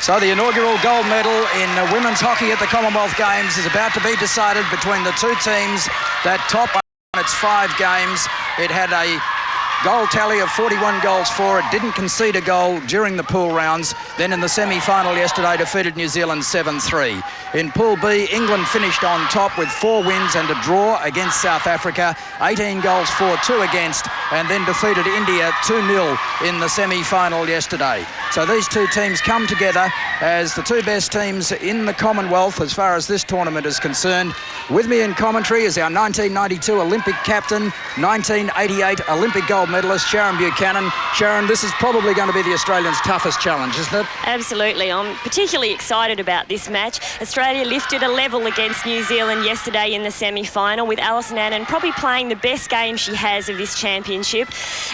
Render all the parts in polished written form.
So the inaugural gold medal in women's hockey at the Commonwealth Games is about to be decided between the two teams that top on its 5 games. It had a goal tally of 41 goals for. It didn't concede a goal during the pool rounds. Then in the semi-final yesterday defeated New Zealand 7-3. In Pool B, England finished on top with 4 wins and a draw against South Africa, 18 goals for, 2 against, and then defeated India 2-0 in the semi-final yesterday. So these two teams come together as the two best teams in the Commonwealth as far as this tournament is concerned. With me in commentary is our 1992 Olympic captain, 1988 Olympic gold medalist, Sharon Buchanan. Sharon, this is probably going to be the Australians' toughest challenge, isn't it? Absolutely. I'm particularly excited about this match. Australia lifted a level against New Zealand yesterday in the semi-final, with Alyson Annan probably playing the best game she has of this championship.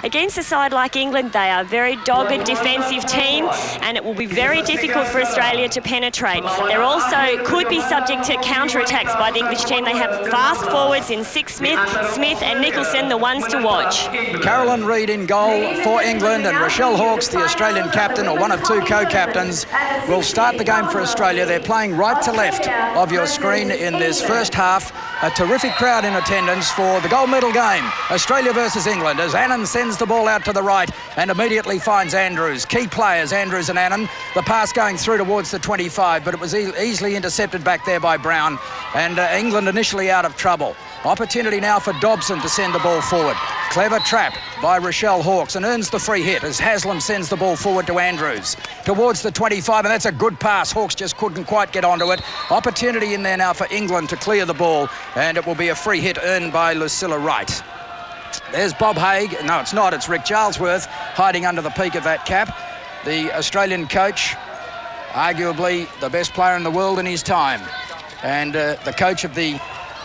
Against a side like England, they are a very dogged defensive team, and it will be very difficult for Australia to penetrate. They're also could be subject to counter-attacks by the English team. They have fast forwards in Smith and Nicholson, the ones to watch. Carolyn Reid in goal for England, and Rochelle Hawkes, the Australian captain, or one of 2 co-captains, will start the game for Australia. They're playing right to left of your screen in this first half. A terrific crowd in attendance for the gold medal game, Australia versus England, as Annan sends the ball out to the right and immediately finds Andrews. Key players, Andrews and Annan. The pass going through towards the 25, but it was easily intercepted back there by Brown, and England initially out of trouble. Opportunity now for Dobson to send the ball forward. Clever trap by Rochelle Hawkes, and earns the free hit as Haslam sends the ball forward to Andrews towards the 25, and that's a good pass. Hawkes just couldn't quite get onto it. Opportunity in there now for England to clear the ball, and it will be a free hit earned by Lucilla Wright. There's Bob Haig. No, it's not. It's Rick Charlesworth hiding under the peak of that cap. The Australian coach, arguably the best player in the world in his time, and the coach of the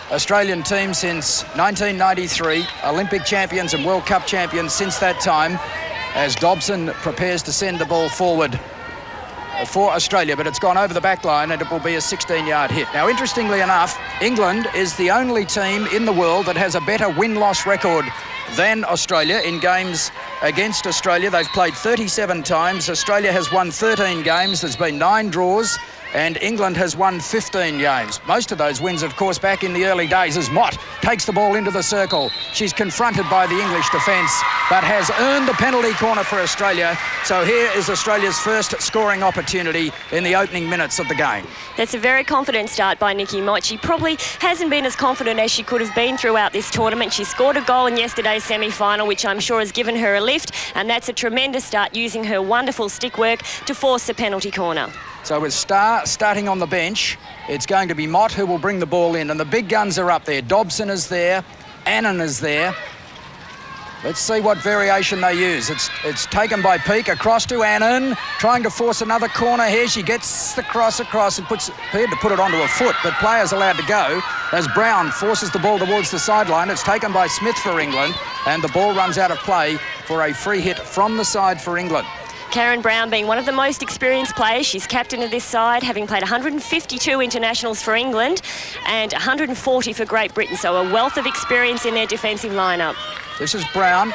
Australian team since 1993, Olympic champions and World Cup champions since that time, as Dobson prepares to send the ball forward for Australia, but it's gone over the back line and it will be a 16-yard hit. Now, interestingly enough, England is the only team in the world that has a better win-loss record than Australia in games against Australia. They've played 37 times. Australia has won 13 games. There's been 9 draws. And England has won 15 games. Most of those wins, of course, back in the early days as Mott takes the ball into the circle. She's confronted by the English defence, but has earned the penalty corner for Australia. So here is Australia's first scoring opportunity in the opening minutes of the game. That's a very confident start by Nikki Mott. She probably hasn't been as confident as she could have been throughout this tournament. She scored a goal in yesterday's semi-final, which I'm sure has given her a lift, and that's a tremendous start, using her wonderful stick work to force the penalty corner. So with Starr starting on the bench, it's going to be Mott who will bring the ball in, and the big guns are up there. Dobson is there, Annan is there. Let's see what variation they use. It's taken by Peake, across to Annan, trying to force another corner here. She gets the cross across and appeared to put it onto a foot, but players allowed to go as Brown forces the ball towards the sideline. It's taken by Smith for England, and the ball runs out of play for a free hit from the side for England. Karen Brown being one of the most experienced players. She's captain of this side, having played 152 internationals for England and 140 for Great Britain, so a wealth of experience in their defensive lineup. This is Brown,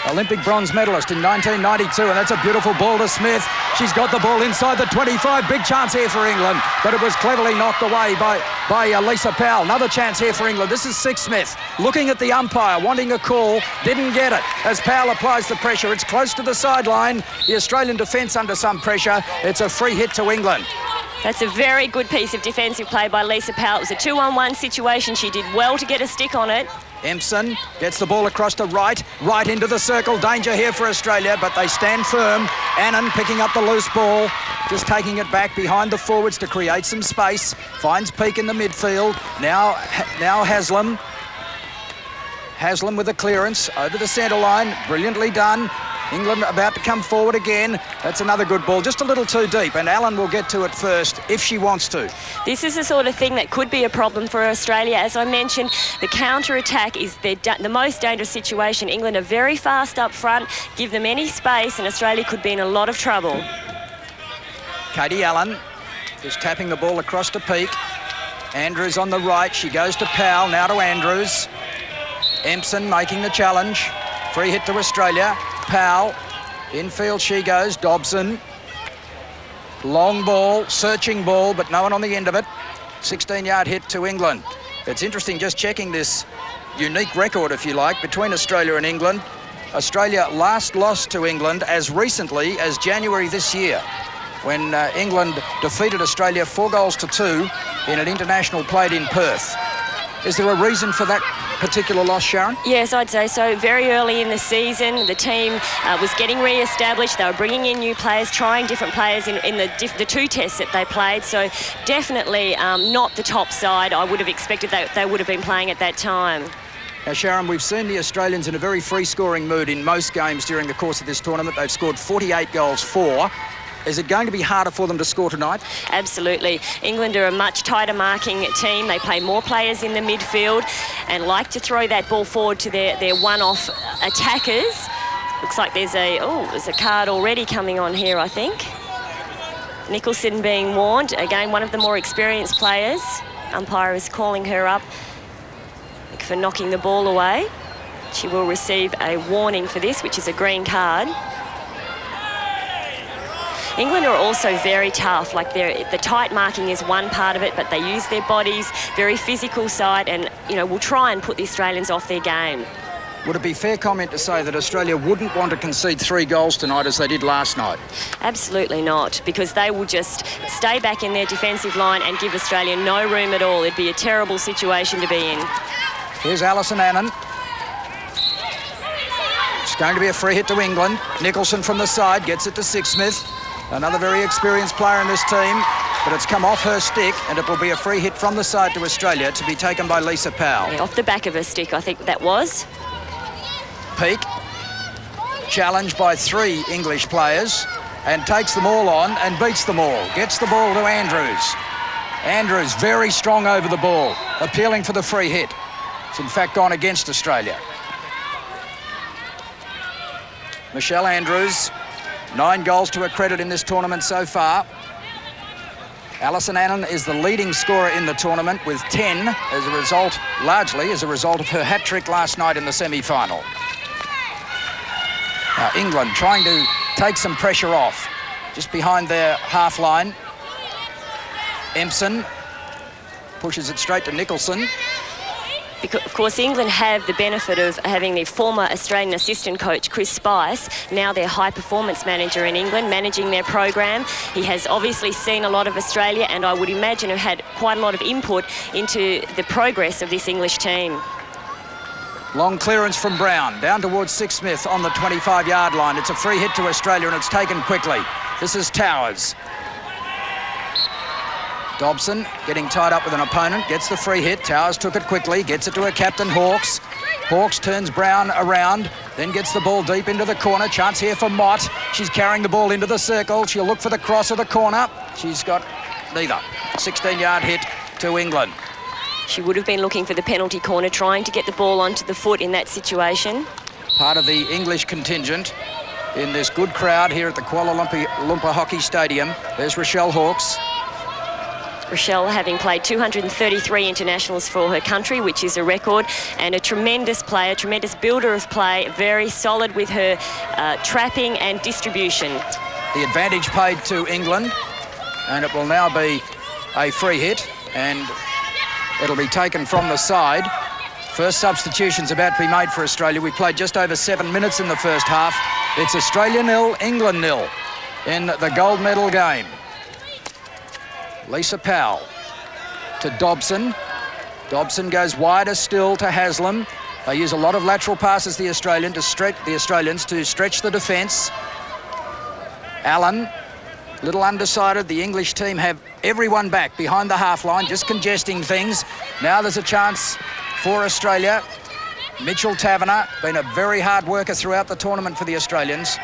Olympic bronze medalist in 1992, and that's a beautiful ball to Smith. She's got the ball inside the 25. Big chance here for England, but it was cleverly knocked away by Lisa Powell. Another chance here for England. This is Smith looking at the umpire, wanting a call. Didn't get it as Powell applies the pressure. It's close to the sideline. The Australian defence under some pressure. It's a free hit to England. That's a very good piece of defensive play by Lisa Powell. It was a 2-on-1 situation. She did well to get a stick on it. Empson gets the ball across to right into the circle. Danger here for Australia, but they stand firm. Annan picking up the loose ball, just taking it back behind the forwards to create some space. Finds Peake in the midfield. Now Haslam. Haslam with a clearance over the centre line. Brilliantly done. England about to come forward again. That's another good ball, just a little too deep, and Allen will get to it first if she wants to. This is the sort of thing that could be a problem for Australia. As I mentioned, the counter-attack is the most dangerous situation. England are very fast up front. Give them any space and Australia could be in a lot of trouble. Katie Allen just tapping the ball across to Peake. Andrews on the right. She goes to Powell, now to Andrews. Empson making the challenge. Free hit to Australia. Powell, infield she goes. Dobson Long ball, searching ball, but no one on the end of it. 16-yard hit to England. It's interesting just checking this unique record, if you like, between Australia and England. Australia last lost to England as recently as January this year, when England defeated Australia 4-2 in an international played in Perth. Is there a reason for that particular loss, Sharon? Yes, I'd say so. Very early in the season, the team was getting re-established. They were bringing in new players, trying different players in the two tests that they played. So definitely not the top side I would have expected that they would have been playing at that time. Now, Sharon, we've seen the Australians in a very free-scoring mood in most games during the course of this tournament. They've scored 48 goals for. Is it going to be harder for them to score tonight? Absolutely. England are a much tighter marking team. They play more players in the midfield and like to throw that ball forward to their one-off attackers. Looks like there's a card already coming on here, I think. Nicholson being warned. Again, one of the more experienced players. Umpire is calling her up for knocking the ball away. She will receive a warning for this, which is a green card. England are also very tough. Like the tight marking is one part of it, but they use their bodies, very physical side, and will try and put the Australians off their game. Would it be fair comment to say that Australia wouldn't want to concede 3 goals tonight as they did last night? Absolutely not, because they will just stay back in their defensive line and give Australia no room at all. It'd be a terrible situation to be in. Here's Alyson Annan. It's going to be a free hit to England. Nicholson from the side gets it to Sixsmith. Another very experienced player in this team, but it's come off her stick, and it will be a free hit from the side to Australia to be taken by Lisa Powell. Yeah, off the back of her stick, I think that was. Peake, challenged by 3 English players, and takes them all on and beats them all. Gets the ball to Andrews. Andrews very strong over the ball, appealing for the free hit. It's in fact gone against Australia. Michelle Andrews, 9 goals to her credit in this tournament so far. Alyson Annan is the leading scorer in the tournament with 10 as a result, largely as a result of her hat-trick last night in the semi-final. Now England trying to take some pressure off just behind their half line. Empson pushes it straight to Nicholson. Because, of course, England have the benefit of having their former Australian assistant coach, Chris Spice, now their high-performance manager in England, managing their program. He has obviously seen a lot of Australia and I would imagine have had quite a lot of input into the progress of this English team. Long clearance from Brown, down towards Sixsmith on the 25-yard line. It's a free hit to Australia and it's taken quickly. This is Towers. Dobson getting tied up with an opponent, gets the free hit. Towers took it quickly, gets it to her captain, Hawkes. Hawkes turns Brown around, then gets the ball deep into the corner. Chance here for Mott. She's carrying the ball into the circle. She'll look for the cross of the corner. She's got neither. 16-yard hit to England. She would have been looking for the penalty corner, trying to get the ball onto the foot in that situation. Part of the English contingent in this good crowd here at the Kuala Lumpur Hockey Stadium. There's Rochelle Hawkes. Rochelle having played 233 internationals for her country, which is a record, and a tremendous player, tremendous builder of play, very solid with her trapping and distribution. The advantage paid to England, and it will now be a free hit, and it'll be taken from the side. First substitution's about to be made for Australia. We played just over 7 minutes in the first half. It's Australia 0, England 0 in the gold medal game. Lisa Powell to Dobson. Dobson goes wider still to Haslam. They use a lot of lateral passes, the Australians to stretch the defence. Allen, little undecided. The English team have everyone back behind the half line, just congesting things. Now there's a chance for Australia. Mitchell Taverner, been a very hard worker throughout the tournament for the Australians.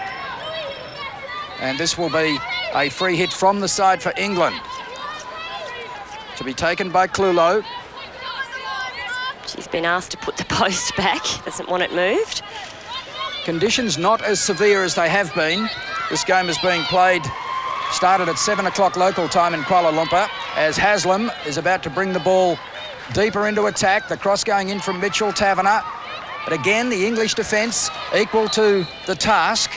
And this will be a free hit from the side for England, to be taken by Clulo. She's been asked to put the post back, doesn't want it moved. Conditions not as severe as they have been. This game is being played, started at 7 o'clock local time in Kuala Lumpur, as Haslam is about to bring the ball deeper into attack. The cross going in from Mitchell Taverner. But again, the English defence equal to the task.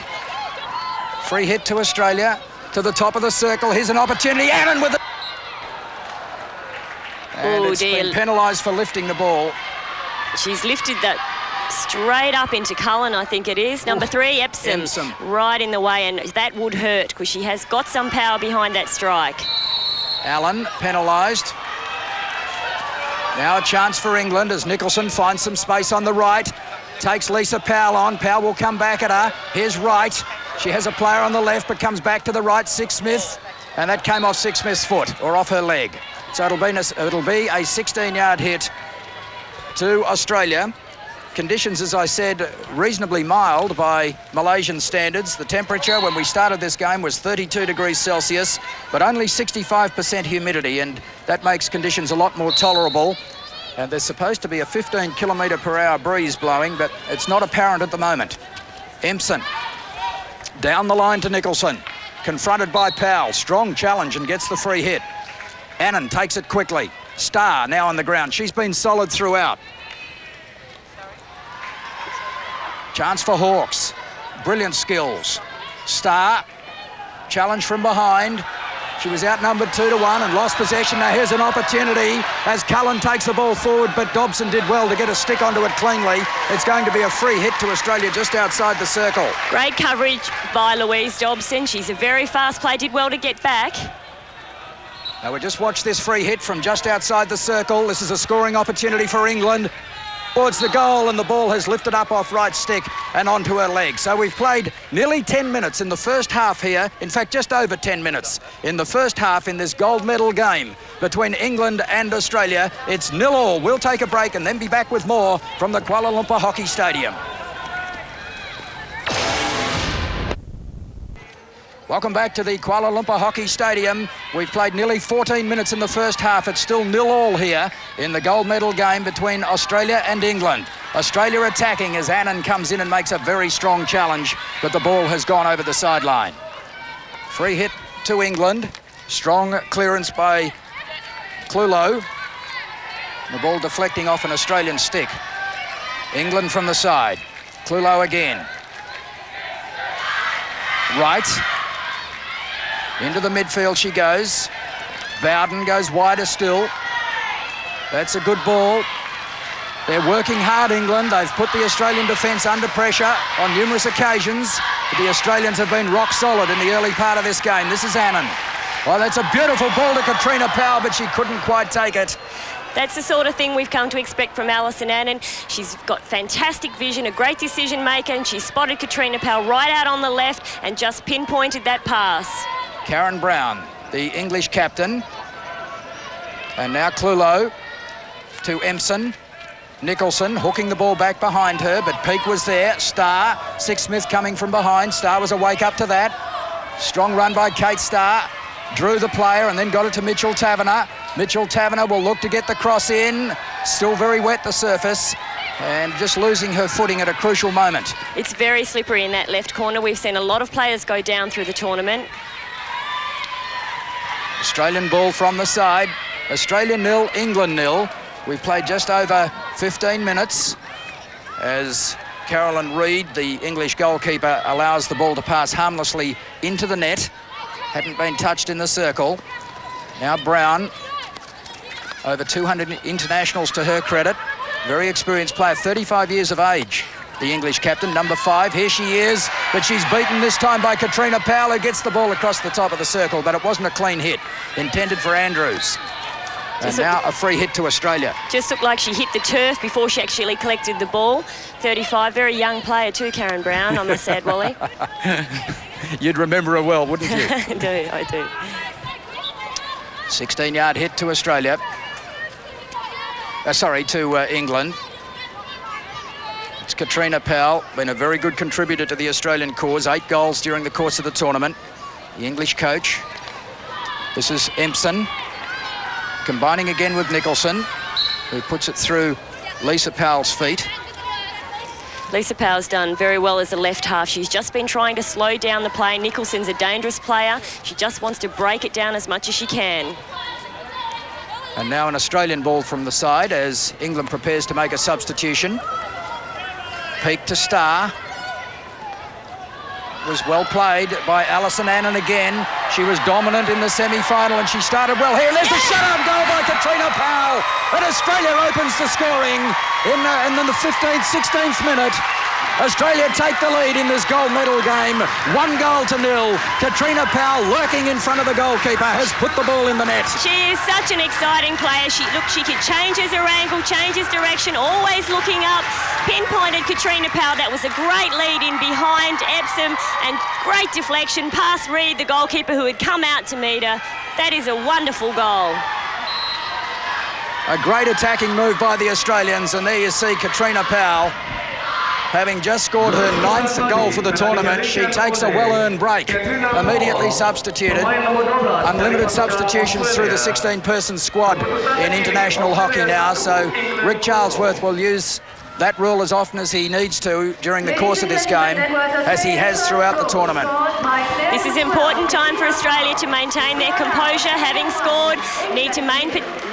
Free hit to Australia. to the top of the circle. Here's an opportunity. Annan with it. And it's been penalised for lifting the ball. She's lifted that straight up into Cullen, I think it is. Number 3, Epsom, right in the way, and that would hurt because she has got some power behind that strike. Allen penalised. Now a chance for England as Nicholson finds some space on the right. Takes Lisa Powell on. Powell will come back at her. Here's Wright. She has a player on the left but comes back to the right, Sixsmith. And that came off Sixsmith's foot or off her leg. So it'll be a 16-yard hit to Australia. Conditions, as I said, reasonably mild by Malaysian standards. The temperature when we started this game was 32 degrees Celsius, but only 65% humidity, and that makes conditions a lot more tolerable. And there's supposed to be a 15-kilometre-per-hour breeze blowing, but it's not apparent at the moment. Empson down the line to Nicholson, confronted by Powell. Strong challenge and gets the free hit. Annan takes it quickly. Starr now on the ground. She's been solid throughout. Chance for Hawks. Brilliant skills. Starr, challenge from behind. She was outnumbered 2-1 and lost possession. Now here's an opportunity as Cullen takes the ball forward, but Dobson did well to get a stick onto it cleanly. It's going to be a free hit to Australia just outside the circle. Great coverage by Louise Dobson. She's a very fast player, did well to get back. Now we just watch this free hit from just outside the circle. This is a scoring opportunity for England. Towards the goal, and the ball has lifted up off right stick and onto her leg. So we've played nearly 10 minutes in the first half here. In fact, just over 10 minutes in the first half in this gold medal game between England and Australia. It's 0-0. We'll take a break and then be back with more from the Kuala Lumpur Hockey Stadium. Welcome back to the Kuala Lumpur Hockey Stadium. We've played nearly 14 minutes in the first half. It's still 0-0 here in the gold medal game between Australia and England. Australia attacking as Annan comes in and makes a very strong challenge, but the ball has gone over the sideline. Free hit to England. Strong clearance by Clulo. The ball deflecting off an Australian stick. England from the side. Clulo again. Right. Into the midfield she goes. Bowden goes wider still. That's a good ball. They're working hard, England. They've put the Australian defence under pressure on numerous occasions. But the Australians have been rock solid in the early part of this game. This is Annan. Oh, that's a beautiful ball to Katrina Powell, but she couldn't quite take it. That's the sort of thing we've come to expect from Alyson Annan. She's got fantastic vision, a great decision maker, and she spotted Katrina Powell right out on the left and just pinpointed that pass. Karen Brown, the English captain. And now Clulo to Empson. Nicholson hooking the ball back behind her, but Peake was there. Starr, Sixsmith coming from behind. Starr was awake up to that. Strong run by Kate Starr. Drew the player and then got it to Mitchell Taverner. Mitchell Taverner will look to get the cross in. Still very wet, the surface, and just losing her footing at a crucial moment. It's very slippery in that left corner. We've seen a lot of players go down through the tournament. Australian ball from the side. Australia 0, England 0. We've played just over 15 minutes as Carolyn Reid, the English goalkeeper, allows the ball to pass harmlessly into the net. Hadn't been touched in the circle. Now Brown, over 200 internationals to her credit. Very experienced player, 35 years of age. The English captain, number 5. Here she is, but she's beaten this time by Katrina Powell, who gets the ball across the top of the circle, but it wasn't a clean hit, intended for Andrews. And now a free hit to Australia. Just looked like she hit the turf before she actually collected the ball. 35, very young player too, Karen Brown, I must add, Wally. You'd remember her well, wouldn't you? I do. 16-yard hit to Australia. To England. It's Katrina Powell, been a very good contributor to the Australian cause. 8 goals during the course of the tournament. The English coach. This is Empson, combining again with Nicholson, who puts it through Lisa Powell's feet. Lisa Powell's done very well as a left half. She's just been trying to slow down the play. Nicholson's a dangerous player. She just wants to break it down as much as she can. And now an Australian ball from the side as England prepares to make a substitution. Peake to Starr. was well played by Alyson Annan again. She was dominant in the semi-final and she started well here. There's the shut-up goal by Katrina Powell. And Australia opens the scoring in the 15th, 16th minute. Australia take the lead in this gold medal game. 1-0. Katrina Powell, lurking in front of the goalkeeper, has put the ball in the net. She is such an exciting player. She changes her angle, changes direction, always looking up. Pinpointed Katrina Powell. That was a great lead in behind Epsom and great deflection past Reed, the goalkeeper, who had come out to meet her. That is a wonderful goal. A great attacking move by the Australians, and there you see Katrina Powell, having just scored her 9th goal for the tournament. She takes a well-earned break, immediately substituted. Unlimited substitutions through the 16-person squad in international hockey now, so Rick Charlesworth will use that rule as often as he needs to during the course of this game, as he has throughout the tournament. This is important time for Australia to maintain their composure, having scored, need to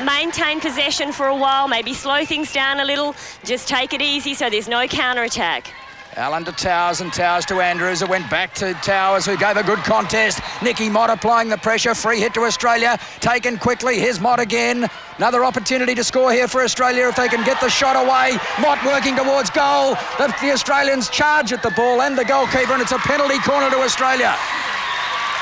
maintain possession for a while, maybe slow things down a little, just take it easy so there's no counter-attack. Allen to Towers and Towers to Andrews. It went back to Towers, who gave a good contest. Nikki Mott applying the pressure. Free hit to Australia. Taken quickly. Here's Mott again. Another opportunity to score here for Australia if they can get the shot away. Mott working towards goal. The Australians charge at the ball and the goalkeeper, and it's a penalty corner to Australia.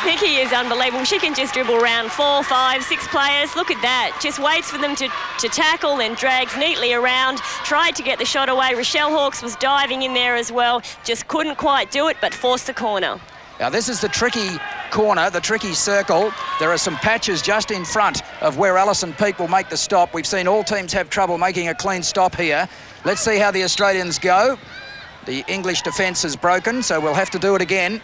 Nikki is unbelievable. She can just dribble around 4, 5, 6 players. Look at that. Just waits for them to tackle and drags neatly around. Tried to get the shot away. Rochelle Hawkes was diving in there as well. Just couldn't quite do it, but forced the corner. Now, this is the tricky corner, the tricky circle. There are some patches just in front of where Alison Peake will make the stop. We've seen all teams have trouble making a clean stop here. Let's see how the Australians go. The English defence is broken, so we'll have to do it again.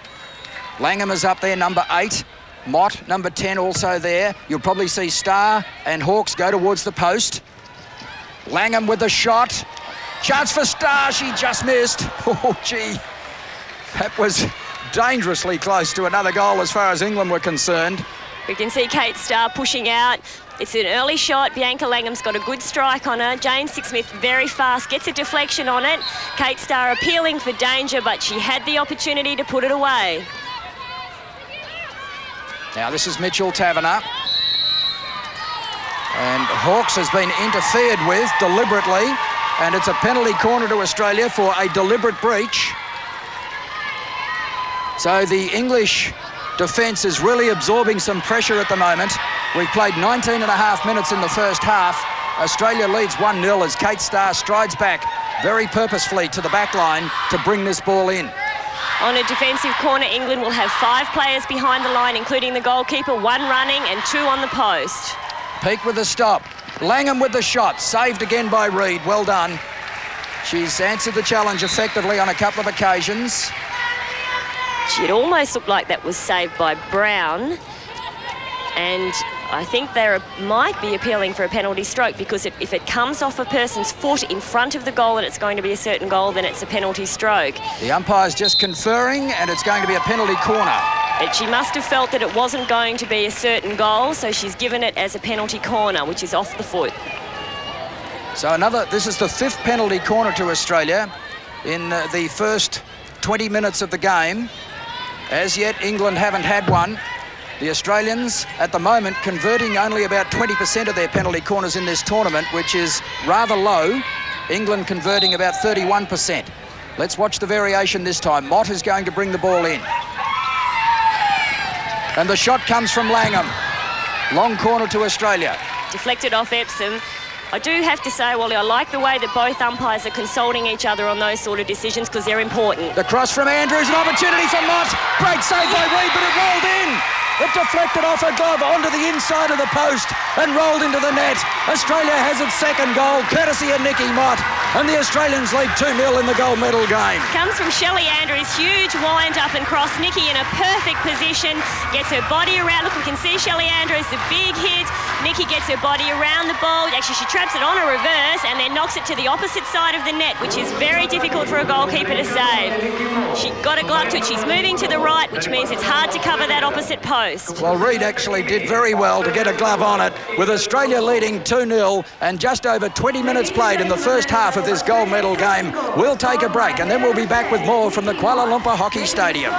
Langham is up there, number 8. Mott, number 10, also there. You'll probably see Starr and Hawkes go towards the post. Langham with the shot. Chance for Starr, she just missed. Oh, gee. That was dangerously close to another goal as far as England were concerned. We can see Kate Starr pushing out. It's an early shot. Bianca Langham's got a good strike on her. Jane Sixsmith very fast, gets a deflection on it. Kate Starr appealing for danger, but she had the opportunity to put it away. Now this is Mitchell Taverner. And Hawkes has been interfered with deliberately, and it's a penalty corner to Australia for a deliberate breach. So the English defence is really absorbing some pressure at the moment. We've played 19 and a half minutes in the first half. Australia leads 1-0 as Kate Starr strides back very purposefully to the back line to bring this ball in. On a defensive corner, England will have 5 players behind the line, including the goalkeeper, 1 running and 2 on the post. Peake with the stop. Langham with the shot. Saved again by Reed. Well done. She's answered the challenge effectively on a couple of occasions. It almost looked like that was saved by Brown. And I think they might be appealing for a penalty stroke, because if it comes off a person's foot in front of the goal and it's going to be a certain goal, then it's a penalty stroke. The umpire's just conferring, and it's going to be a penalty corner. But she must have felt that it wasn't going to be a certain goal, so she's given it as a penalty corner, which is off the foot. So this is the 5th penalty corner to Australia in the first 20 minutes of the game. As yet, England haven't had one. The Australians, at the moment, converting only about 20% of their penalty corners in this tournament, which is rather low. England converting about 31%. Let's watch the variation this time. Mott is going to bring the ball in. And the shot comes from Langham. Long corner to Australia. Deflected off Epsom. I do have to say, Wally, I like the way that both umpires are consulting each other on those sort of decisions, because they're important. The cross from Andrews, an opportunity for Mott. Great save by Reed, but it rolled in. It deflected off a glove onto the inside of the post and rolled into the net. Australia has its 2nd goal, courtesy of Nikki Mott, and the Australians lead 2-0 in the gold medal game. Comes from Shelley Andrews, huge wind up and cross. Nikki in a perfect position, gets her body around. Look, we can see Shelley Andrews, the big hit. Nikki gets her body around the ball. Actually, she traps it on a reverse and then knocks it to the opposite side of the net, which is very difficult for a goalkeeper to save. She got a glove to it. She's moving to the right, which means it's hard to cover that opposite post. post. Well, Reid actually did very well to get a glove on it, with Australia leading 2-0 and just over 20 minutes played in the first half of this gold medal game. We'll take a break and then we'll be back with more from the Kuala Lumpur Hockey Stadium.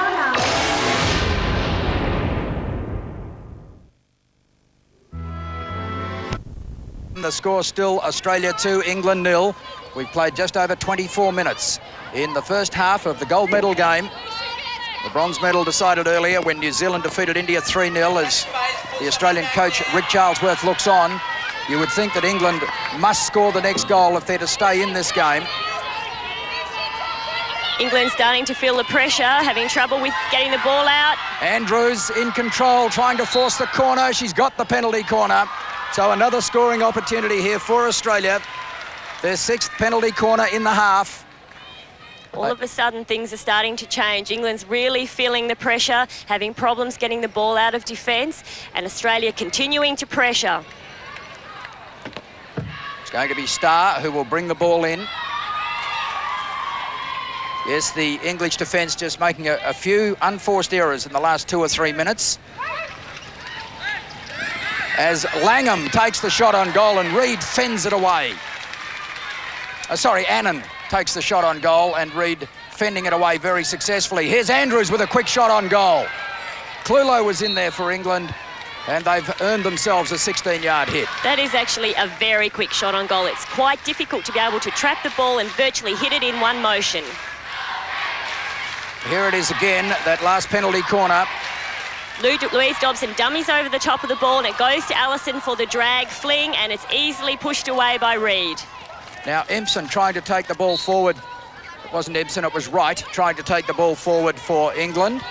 The score still Australia 2, England 0. We've played just over 24 minutes in the first half of the gold medal game. The bronze medal decided earlier when New Zealand defeated India 3-0 as the Australian coach Rick Charlesworth looks on. You would think that England must score the next goal if they're to stay in this game. England starting to feel the pressure, having trouble with getting the ball out. Andrews in control, trying to force the corner. She's got the penalty corner. So another scoring opportunity here for Australia. Their 6th penalty corner in the half. All of a sudden, things are starting to change. England's really feeling the pressure, having problems getting the ball out of defence, and Australia continuing to pressure. It's going to be Starr who will bring the ball in. Yes, the English defence just making a few unforced errors in the last 2 or 3 minutes. As Langham takes the shot on goal and Reid fends it away. Annan takes the shot on goal and Reid fending it away very successfully. Here's Andrews with a quick shot on goal. Clulo was in there for England and they've earned themselves a 16-yard hit. That is actually a very quick shot on goal. It's quite difficult to be able to trap the ball and virtually hit it in one motion. Here it is again, that last penalty corner. Louise Dobson dummies over the top of the ball and it goes to Alyson for the drag fling and it's easily pushed away by Reid. Now Empson trying to take the ball forward. It wasn't Empson, it was Wright trying to take the ball forward for England.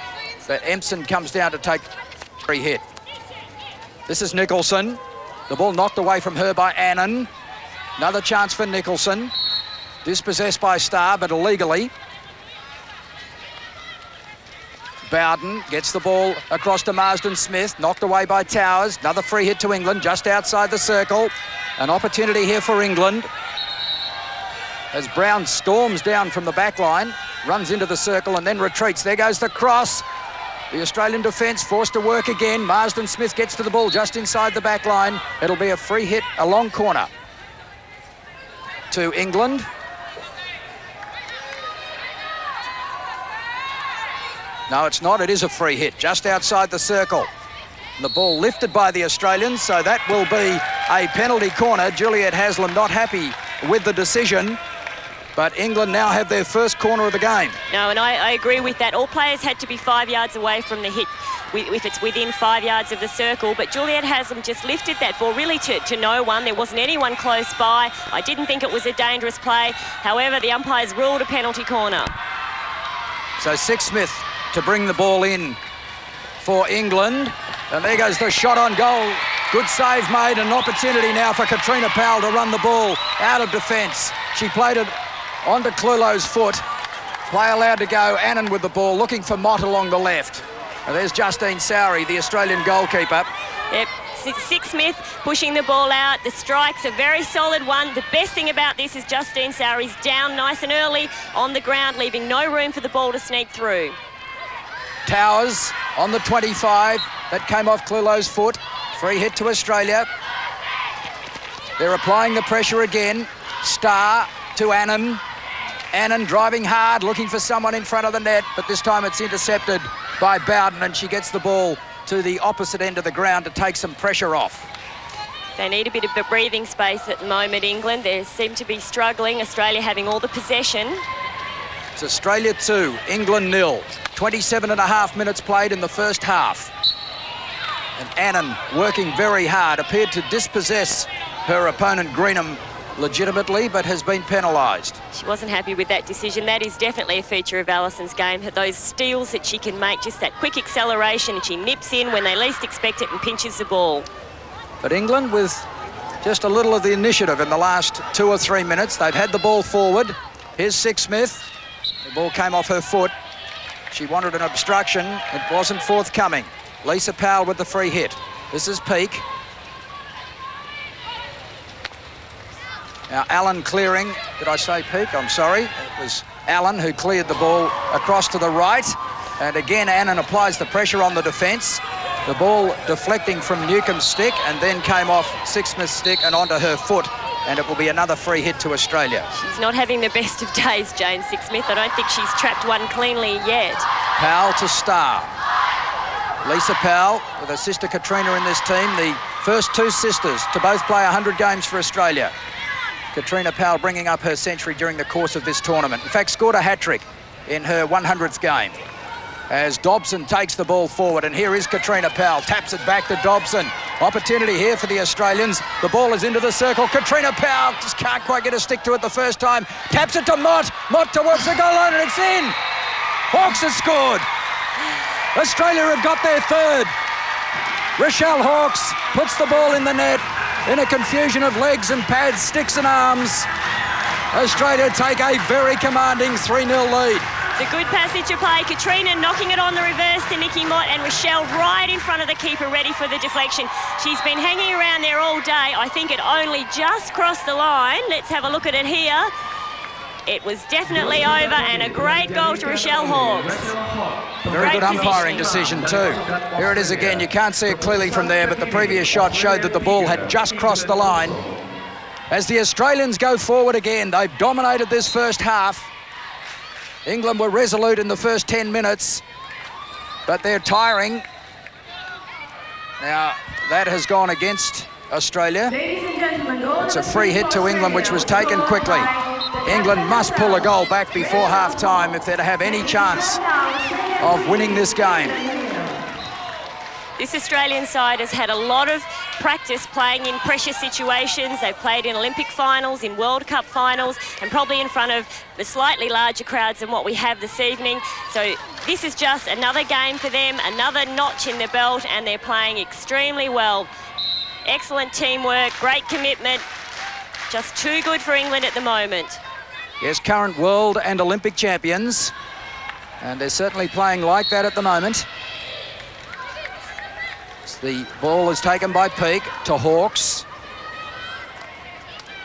But Empson comes down to take a free hit. This is Nicholson. The ball knocked away from her by Annan. Another chance for Nicholson. Dispossessed by Starr, but illegally. Bowden gets the ball across to Marsden-Smith, knocked away by Towers. Another free hit to England, just outside the circle. An opportunity here for England. As Brown storms down from the back line, runs into the circle and then retreats. There goes the cross. The Australian defence forced to work again. Marsden-Smith gets to the ball just inside the back line. It'll be a free hit, a long corner to England. No, it's not. It is a free hit just outside the circle. The ball lifted by the Australians, so that will be a penalty corner. Juliet Haslam not happy with the decision, but England now have their first corner of the game. No, and I agree with that. All players had to be 5 yards away from the hit if it's within 5 yards of the circle, but Juliet Haslam just lifted that ball really to no one. There wasn't anyone close by. I didn't think it was a dangerous play. However, the umpires ruled a penalty corner. So Six-Smith to bring the ball in for England. And there goes the shot on goal. Good save made, an opportunity now for Katrina Powell to run the ball out of defence. She played it onto Clulo's foot. Play allowed to go. Annan with the ball, looking for Mott along the left. And there's Justine Sowry, the Australian goalkeeper. Yep, Six-Smith pushing the ball out. The strike's a very solid one. The best thing about this is Justine Sowry's down nice and early on the ground, leaving no room for the ball to sneak through. Towers on the 25. That came off Clulo's foot. Free hit to Australia. They're applying the pressure again. Starr to Annan. Annan driving hard, looking for someone in front of the net, but this time it's intercepted by Bowden and she gets the ball to the opposite end of the ground to take some pressure off. They need a bit of breathing space at the moment, England. They seem to be struggling. Australia having all the possession. It's Australia 2, England 0. 27.5 minutes played in the first half. And Annan working very hard, appeared to dispossess her opponent Greenham legitimately, but has been penalised. She wasn't happy with that decision. That is definitely a feature of Alyson's game. Those steals that she can make, just that quick acceleration, and she nips in when they least expect it and pinches the ball. But England with just a little of the initiative in the last 2 or 3 minutes. They've had the ball forward. Here's Six-Smith. The ball came off her foot. She wanted an obstruction. It wasn't forthcoming. Lisa Powell with the free hit. This is Peake. Now Allen clearing. Did I say Peake? I'm sorry. It was Allen who cleared the ball across to the right. And again, Annan applies the pressure on the defence. The ball deflecting from Newcomb's stick and then came off Sixsmith's stick and onto her foot, and it will be another free hit to Australia. She's not having the best of days, Jane Sixsmith. I don't think she's trapped one cleanly yet. Powell to Starr. Lisa Powell with her sister Katrina in this team, the first two sisters to both play 100 games for Australia. Katrina Powell bringing up her century during the course of this tournament. In fact, scored a hat-trick in her 100th game. As Dobson takes the ball forward, and here is Katrina Powell, taps it back to Dobson. Opportunity here for the Australians. The ball is into the circle. Katrina Powell just can't quite get a stick to it the first time. Taps it to Mott. Mott towards the goal line, and it's in. Hawkes has scored. Australia have got their third. Rochelle Hawkes puts the ball in the net in a confusion of legs and pads, sticks and arms. Australia take a very commanding 3-0 lead. It's a good passage of play. Katrina knocking it on the reverse to Nikki Mott, and Rochelle right in front of the keeper, ready for the deflection. She's been hanging around there all day. I think it only just crossed the line. Let's have a look at it here. It was definitely over, and a great goal to Rochelle Hawkes. Very good umpiring decision too. Here it is again. You can't see it clearly from there, but the previous shot showed that the ball had just crossed the line. As the Australians go forward again, they've dominated this first half. England were resolute in the first 10 minutes, but they're tiring. Now, that has gone against Australia. It's a free hit to England, which was taken quickly. England must pull a goal back before half-time if they're to have any chance of winning this game. This Australian side has had a lot of practice playing in pressure situations. They've played in Olympic finals, in World Cup finals, and probably in front of the slightly larger crowds than what we have this evening. So this is just another game for them, another notch in their belt, and they're playing extremely well. Excellent teamwork, great commitment. Just too good for England at the moment. Yes, current world and Olympic champions, and they're certainly playing like that at the moment. The ball is taken by Peake to Hawkes.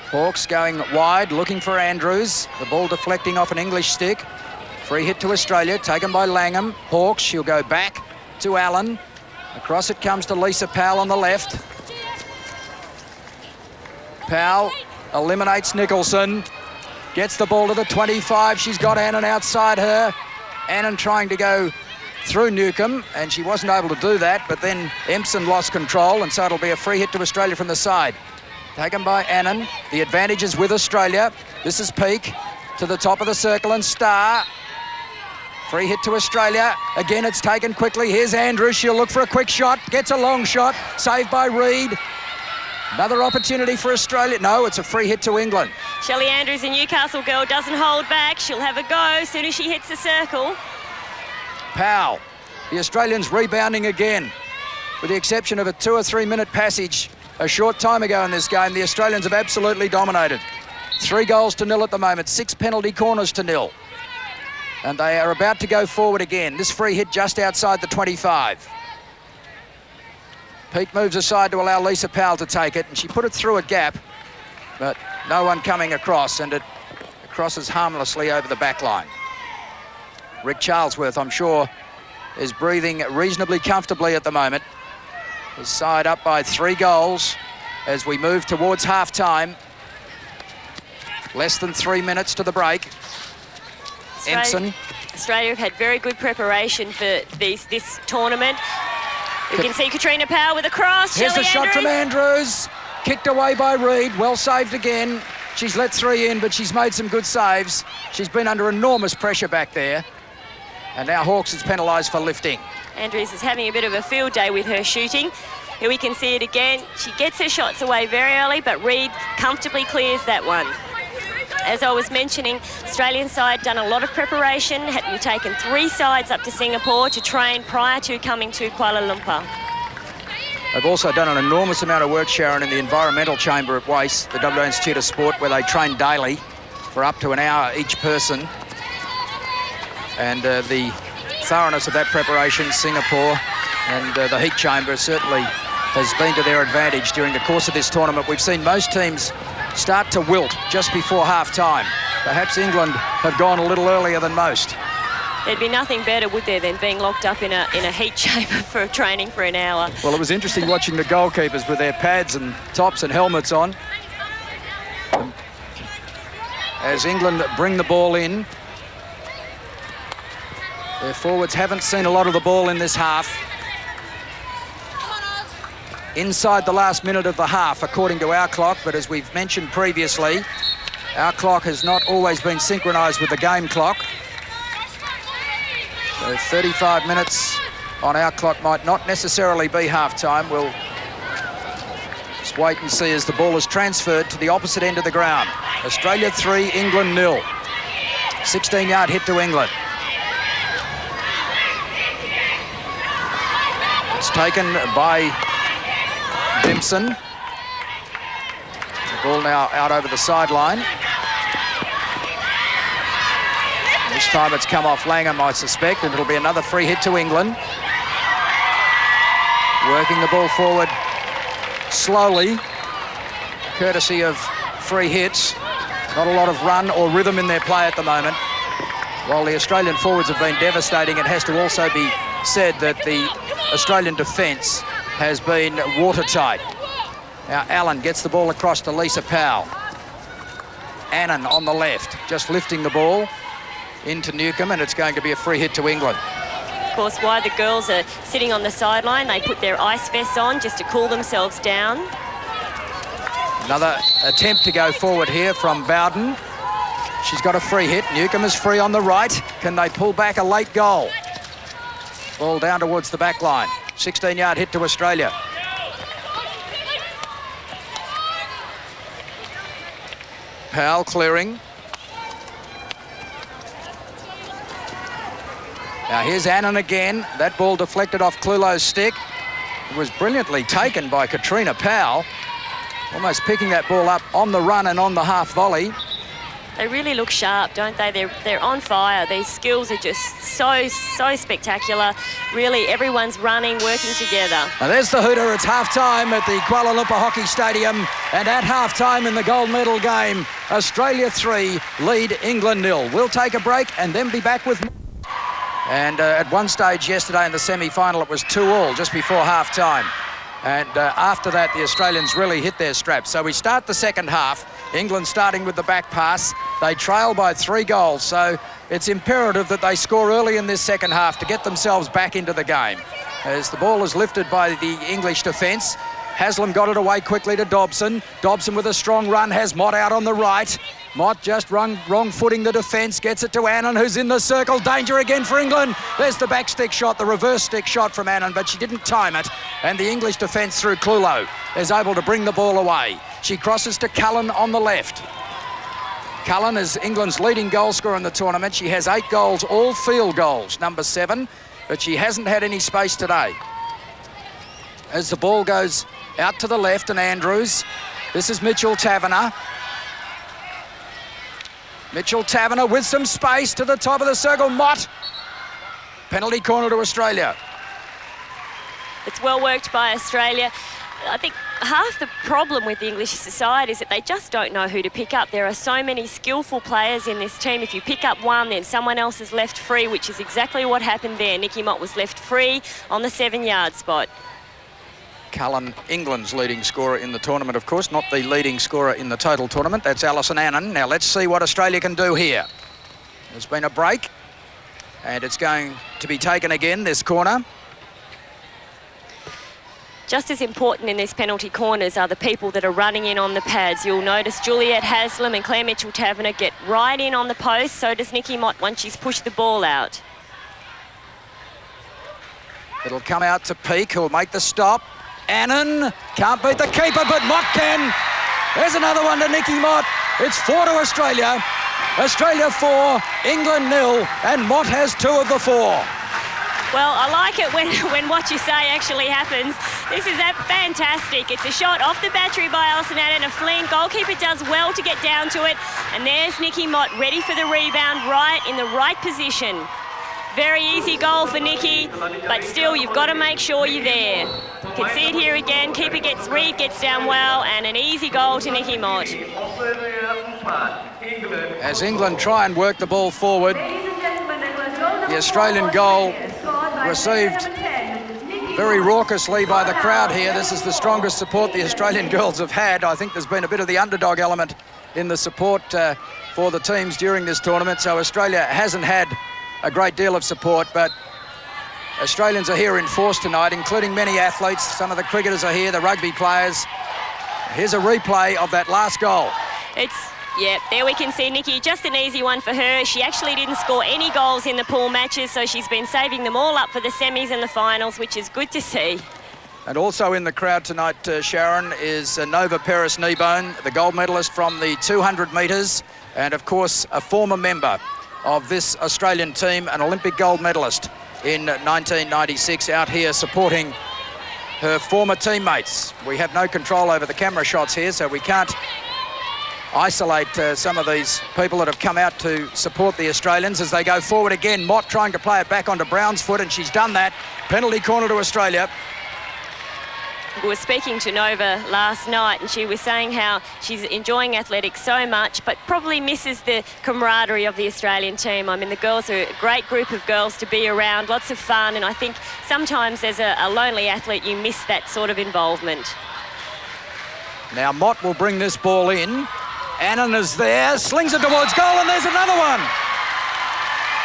Hawkes going wide, looking for Andrews. The ball deflecting off an English stick. Free hit to Australia, taken by Langham. Hawkes, she'll go back to Allen. Across it comes to Lisa Powell on the left. Powell eliminates Nicholson. Gets the ball to the 25. She's got Annan outside her. Annan trying to go through Newcomb, and she wasn't able to do that, but then Empson lost control, and so it'll be a free hit to Australia from the side. Taken by Annan. The advantage is with Australia. This is Peake to the top of the circle, and Starr. Free hit to Australia. Again, it's taken quickly. Here's Andrews. She'll look for a quick shot. Gets a long shot. Saved by Reid. Another opportunity for Australia. No, it's a free hit to England. Shelley Andrews, a Newcastle girl, doesn't hold back. She'll have a go as soon as she hits the circle. Powell. The Australians rebounding again. With the exception of a 2 or 3 minute passage a short time ago in this game, the Australians have absolutely dominated. 3 goals to 0 at the moment, 6 penalty corners to 0. And they are about to go forward again. This free hit just outside the 25. Peake moves aside to allow Lisa Powell to take it, and she put it through a gap, but no one coming across, and it crosses harmlessly over the back line. Rick Charlesworth, I'm sure, is breathing reasonably comfortably at the moment. His side up by 3 goals as we move towards half-time. Less than 3 minutes to the break. Empson. Australia have had very good preparation for this tournament. You can see Katrina Powell with a cross. Here's the shot from Andrews. Kicked away by Reid. Well saved again. She's let 3 in, but she's made some good saves. She's been under enormous pressure back there. And now Hawkes is penalised for lifting. Andrews is having a bit of a field day with her shooting. Here we can see it again. She gets her shots away very early, but Reid comfortably clears that one. As I was mentioning, Australian side done a lot of preparation. Had taken 3 sides up to Singapore to train prior to coming to Kuala Lumpur. They've also done an enormous amount of work, Sharon, in the environmental chamber at WAIS, the WA Institute of Sport, where they train daily for up to an hour each person. And the thoroughness of that preparation, Singapore and the heat chamber certainly has been to their advantage during the course of this tournament. We've seen most teams start to wilt just before half-time. Perhaps England have gone a little earlier than most. there'd be nothing better, would there, than being locked up in a heat chamber for training for an hour. Well, it was interesting watching the goalkeepers with their pads and tops and helmets on. As England bring the ball in, their forwards haven't seen a lot of the ball in this half. Inside the last minute of the half, according to our clock, but as we've mentioned previously, our clock has not always been synchronised with the game clock. So 35 minutes on our clock might not necessarily be half-time. We'll just wait and see as the ball is transferred to the opposite end of the ground. Australia 3, England 0. 16-yard hit to England. It's taken by Dempson. The ball now out over the sideline. This time it's come off Langham, I suspect, and it'll be another free hit to England. Working the ball forward slowly, courtesy of free hits. Not a lot of run or rhythm in their play at the moment. While the Australian forwards have been devastating, it has to also be said that the Australian defence has been watertight. Now Allen gets the ball across to Lisa Powell. Annan on the left, just lifting the ball into Newcombe, and it's going to be a free hit to England. Of course, while the girls are sitting on the sideline, they put their ice vests on just to cool themselves down. Another attempt to go forward here from Bowden. She's got a free hit. Newcombe is free on the right. Can they pull back a late goal? Ball down towards the back line. 16-yard hit to Australia. Powell clearing. Now here's Annan again. That ball deflected off Clulow's stick. It was brilliantly taken by Katrina Powell. Almost picking that ball up on the run and on the half volley. They really look sharp, don't they? They're on fire. These skills are just so spectacular. Really, everyone's running, working together. Now there's the hooter. It's half-time at the Kuala Lumpur Hockey Stadium. And at half-time in the gold medal game, Australia 3 lead England 0. We'll take a break and then be back with more. And at one stage yesterday in the semi-final, it was 2-2 just before half-time. And after that, the Australians really hit their straps. So we start the second half. England starting with the back pass. They trail by 3 goals. So it's imperative that they score early in this second half to get themselves back into the game. As the ball is lifted by the English defence, Haslam got it away quickly to Dobson. Dobson with a strong run has Mott out on the right. Mott just wrong footing the defence, gets it to Annan, who's in the circle. Danger again for England. There's the back stick shot, the reverse stick shot from Annan, but she didn't time it. And the English defence through Clulow is able to bring the ball away. She crosses to Cullen on the left. Cullen is England's leading goal scorer in the tournament. She has 8 goals, all field goals, number 7, but she hasn't had any space today. As the ball goes out to the left and Andrews, this is Mitchell Taverner. Mitchell Taverner with some space to the top of the circle. Mott. Penalty corner to Australia. It's well worked by Australia. I think half the problem with the English side is that they just don't know who to pick up. There are so many skillful players in this team. If you pick up one, then someone else is left free, which is exactly what happened there. Nikki Mott was left free on the 7-yard spot. Cullen, England's leading scorer in the tournament, of course, not the leading scorer in the total tournament. That's Alyson Annan. Now let's see what Australia can do here. There's been a break, and it's going to be taken again, this corner. Just as important in these penalty corners are the people that are running in on the pads. You'll notice Juliet Haslam and Claire Mitchell-Taverner get right in on the post. So does Nikki Mott once she's pushed the ball out. It'll come out to Peake, who'll make the stop. Annan can't beat the keeper, but Mott can. There's another one to Nikki Mott. It's 4 to Australia. Australia 4, England 0, and Mott has 2 of the 4. Well, I like it when what you say actually happens. This is fantastic. It's a shot off the battery by Alyson Annan, a fling. Goalkeeper does well to get down to it. And there's Nikki Mott ready for the rebound, right in the right position. Very easy goal for Nikki, but still you've got to make sure you're there. You can see it here again. Keeper Reed gets down well, and an easy goal to Nikki Mott. As England try and work the ball forward, The Australian goal received very raucously by the crowd here. This is the strongest support the Australian girls have had. I think there's been a bit of the underdog element in the support for the teams during this tournament, so Australia hasn't had a great deal of support, but Australians are here in force tonight, including many athletes. Some of the cricketers are here, the rugby players. Here's a replay of that last goal. Yeah, there we can see Nikki, just an easy one for her. She actually didn't score any goals in the pool matches, so she's been saving them all up for the semis and the finals, which is good to see. And also in the crowd tonight, Sharon, is Nova Peris-Kneebone, the gold medalist from the 200 metres, and of course a former member of this Australian team, an Olympic gold medalist in 1996, out here supporting her former teammates. We have no control over the camera shots here, so we can't isolate some of these people that have come out to support the Australians as they go forward again. Mott trying to play it back onto Brown's foot, and she's done that. Penalty corner to Australia. We were speaking to Nova last night, and she was saying how she's enjoying athletics so much, but probably misses the camaraderie of the Australian team. I mean, the girls are a great group of girls to be around, lots of fun, and I think sometimes as a lonely athlete, you miss that sort of involvement. Now Mott will bring this ball in. Annan is there, slings it towards goal, and there's another one.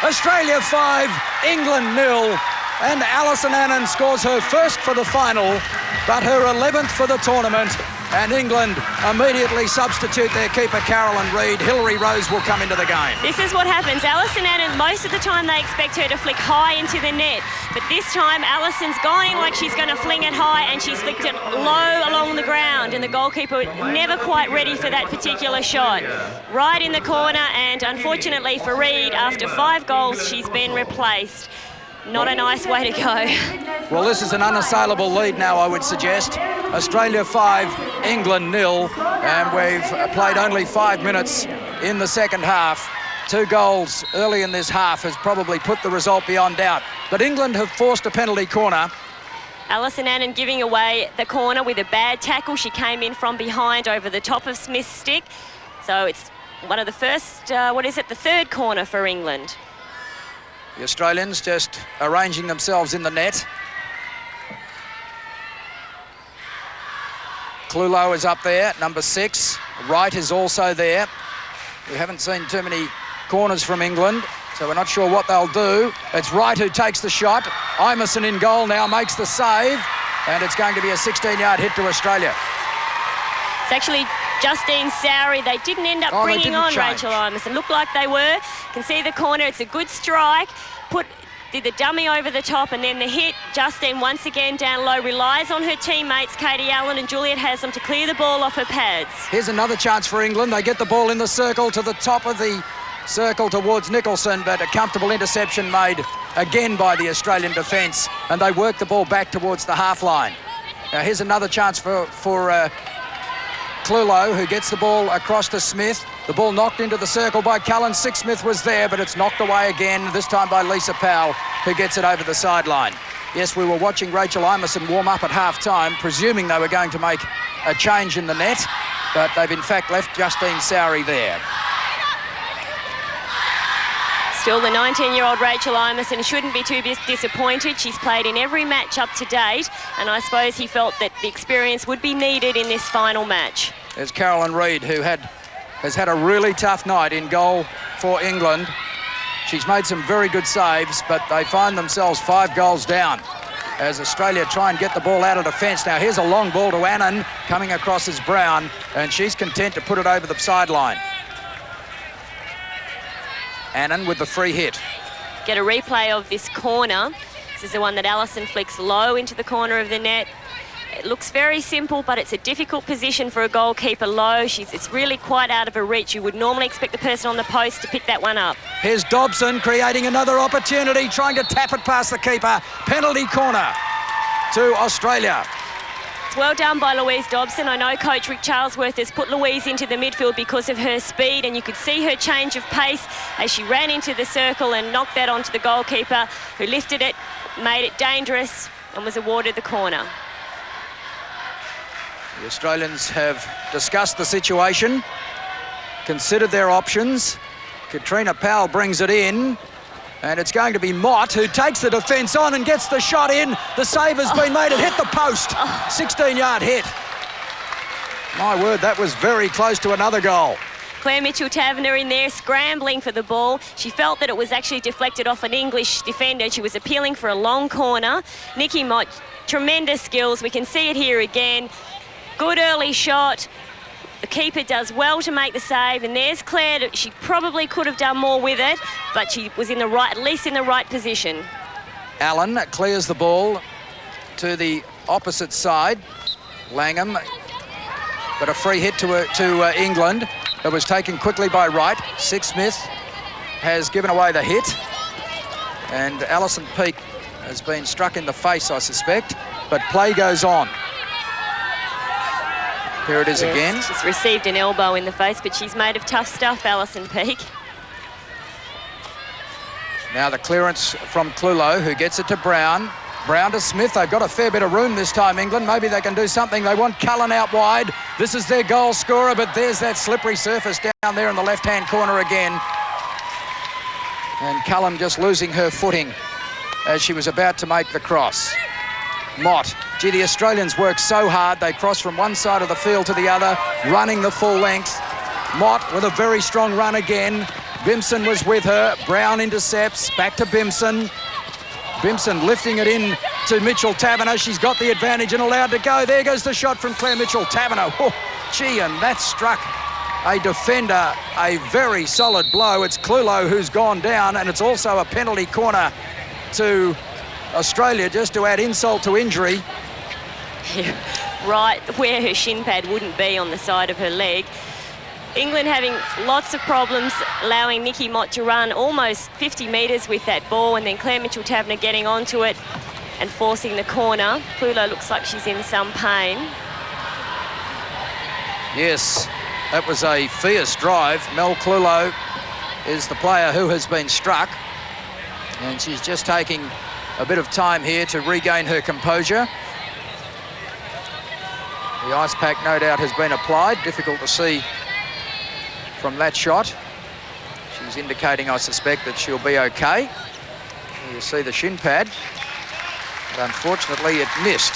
Australia 5, England 0, and Alyson Annan scores her first for the final, but her 11th for the tournament, and England immediately substitute their keeper, Carolyn Reid. Hilary Rose will come into the game. This is what happens. Alyson Annan, most of the time they expect her to flick high into the net, but this time Alyson's going like she's going to fling it high, and she's flicked it low along the ground, and the goalkeeper never quite ready for that particular shot. Right in the corner, and unfortunately for Reid, after 5 goals, she's been replaced. Not a nice way to go. Well, this is an unassailable lead now, I would suggest. Australia 5, England 0, and we've played only 5 minutes in the second half. 2 goals early in this half has probably put the result beyond doubt. But England have forced a penalty corner. Alyson Annan giving away the corner with a bad tackle. She came in from behind over the top of Smith's stick. So it's one of the first, the third corner for England. The Australians just arranging themselves in the net. Clulo is up there, number 6. Wright is also there. We haven't seen too many corners from England, so we're not sure what they'll do. It's Wright who takes the shot. Emerson in goal now, makes the save, and it's going to be a 16-yard hit to Australia. It's actually Justine Sowry. They didn't end up bringing on Rachel Emerson. Looked like they were. You can see the corner. It's a good strike. Did the dummy over the top, and then the hit. Justine once again down low, relies on her teammates Katie Allen and Juliet Haslam to clear the ball off her pads. Here's another chance for England. They get the ball in the circle to the top of the circle towards Nicholson, but a comfortable interception made again by the Australian defence, and they work the ball back towards the half line. Now here's another chance for Clulo, who gets the ball across to Smith. The ball knocked into the circle by Cullen. Sixsmith was there, but it's knocked away again, this time by Lisa Powell, who gets it over the sideline. Yes, we were watching Rachel Emerson warm up at half-time, presuming they were going to make a change in the net, but they've in fact left Justine Sowry there. Still, the 19-year-old Rachel Emerson shouldn't be too disappointed. She's played in every match up to date, and I suppose he felt that the experience would be needed in this final match. There's Carolyn Reid, who has had a really tough night in goal for England. She's made some very good saves, but they find themselves 5 goals down as Australia try and get the ball out of defence. Now, here's a long ball to Annan, coming across as Brown, and she's content to put it over the sideline. Annan with the free hit. Get a replay of this corner. This is the one that Alyson flicks low into the corner of the net. It looks very simple, but it's a difficult position for a goalkeeper low. It's really quite out of her reach. You would normally expect the person on the post to pick that one up. Here's Dobson creating another opportunity, trying to tap it past the keeper. Penalty corner to Australia. It's well done by Louise Dobson. I know Coach Rick Charlesworth has put Louise into the midfield because of her speed, and you could see her change of pace as she ran into the circle and knocked that onto the goalkeeper, who lifted it, made it dangerous, and was awarded the corner. The Australians have discussed the situation, considered their options. Katrina Powell brings it in. And it's going to be Mott who takes the defence on and gets the shot in. The save has been made. It hit the post. 16-yard hit. My word, that was very close to another goal. Claire Mitchell-Taverner in there scrambling for the ball. She felt that it was actually deflected off an English defender. She was appealing for a long corner. Nikki Mott, tremendous skills. We can see it here again. Good early shot. The keeper does well to make the save, and there's Claire. She probably could have done more with it, but she was in the right, at least in the right position. Allen clears the ball to the opposite side. Langham, but a free hit to England. It was taken quickly by Wright. Smith has given away the hit, and Alyson Peake has been struck in the face, I suspect, but play goes on. Here it is again. She's received an elbow in the face, but she's made of tough stuff, Alyson Peake. Now the clearance from Clulo, who gets it to Brown. Brown to Smith. They've got a fair bit of room this time, England. Maybe they can do something. They want Cullen out wide. This is their goal scorer, but there's that slippery surface down there in the left-hand corner again. And Cullen just losing her footing as she was about to make the cross. Mott. Gee, the Australians work so hard. They cross from one side of the field to the other, running the full length. Mott with a very strong run again. Bimson was with her. Brown intercepts. Back to Bimson. Bimson lifting it in to Mitchell-Taverner. She's got the advantage and allowed to go. There goes the shot from Claire Mitchell-Taverner. Oh, gee, and that struck a defender a very solid blow. It's Clulo who's gone down, and it's also a penalty corner to Australia, just to add insult to injury. Yeah, right where her shin pad wouldn't be, on the side of her leg. England having lots of problems allowing Nikki Mott to run almost 50 metres with that ball, and then Claire Mitchell-Taverner getting onto it and forcing the corner. Clulo looks like she's in some pain. Yes, that was a fierce drive. Mel Clulo is the player who has been struck, and she's just taking a bit of time here to regain her composure. The ice pack, no doubt, has been applied. Difficult to see from that shot. She's indicating, I suspect, that she'll be okay. You see the shin pad, but unfortunately it missed.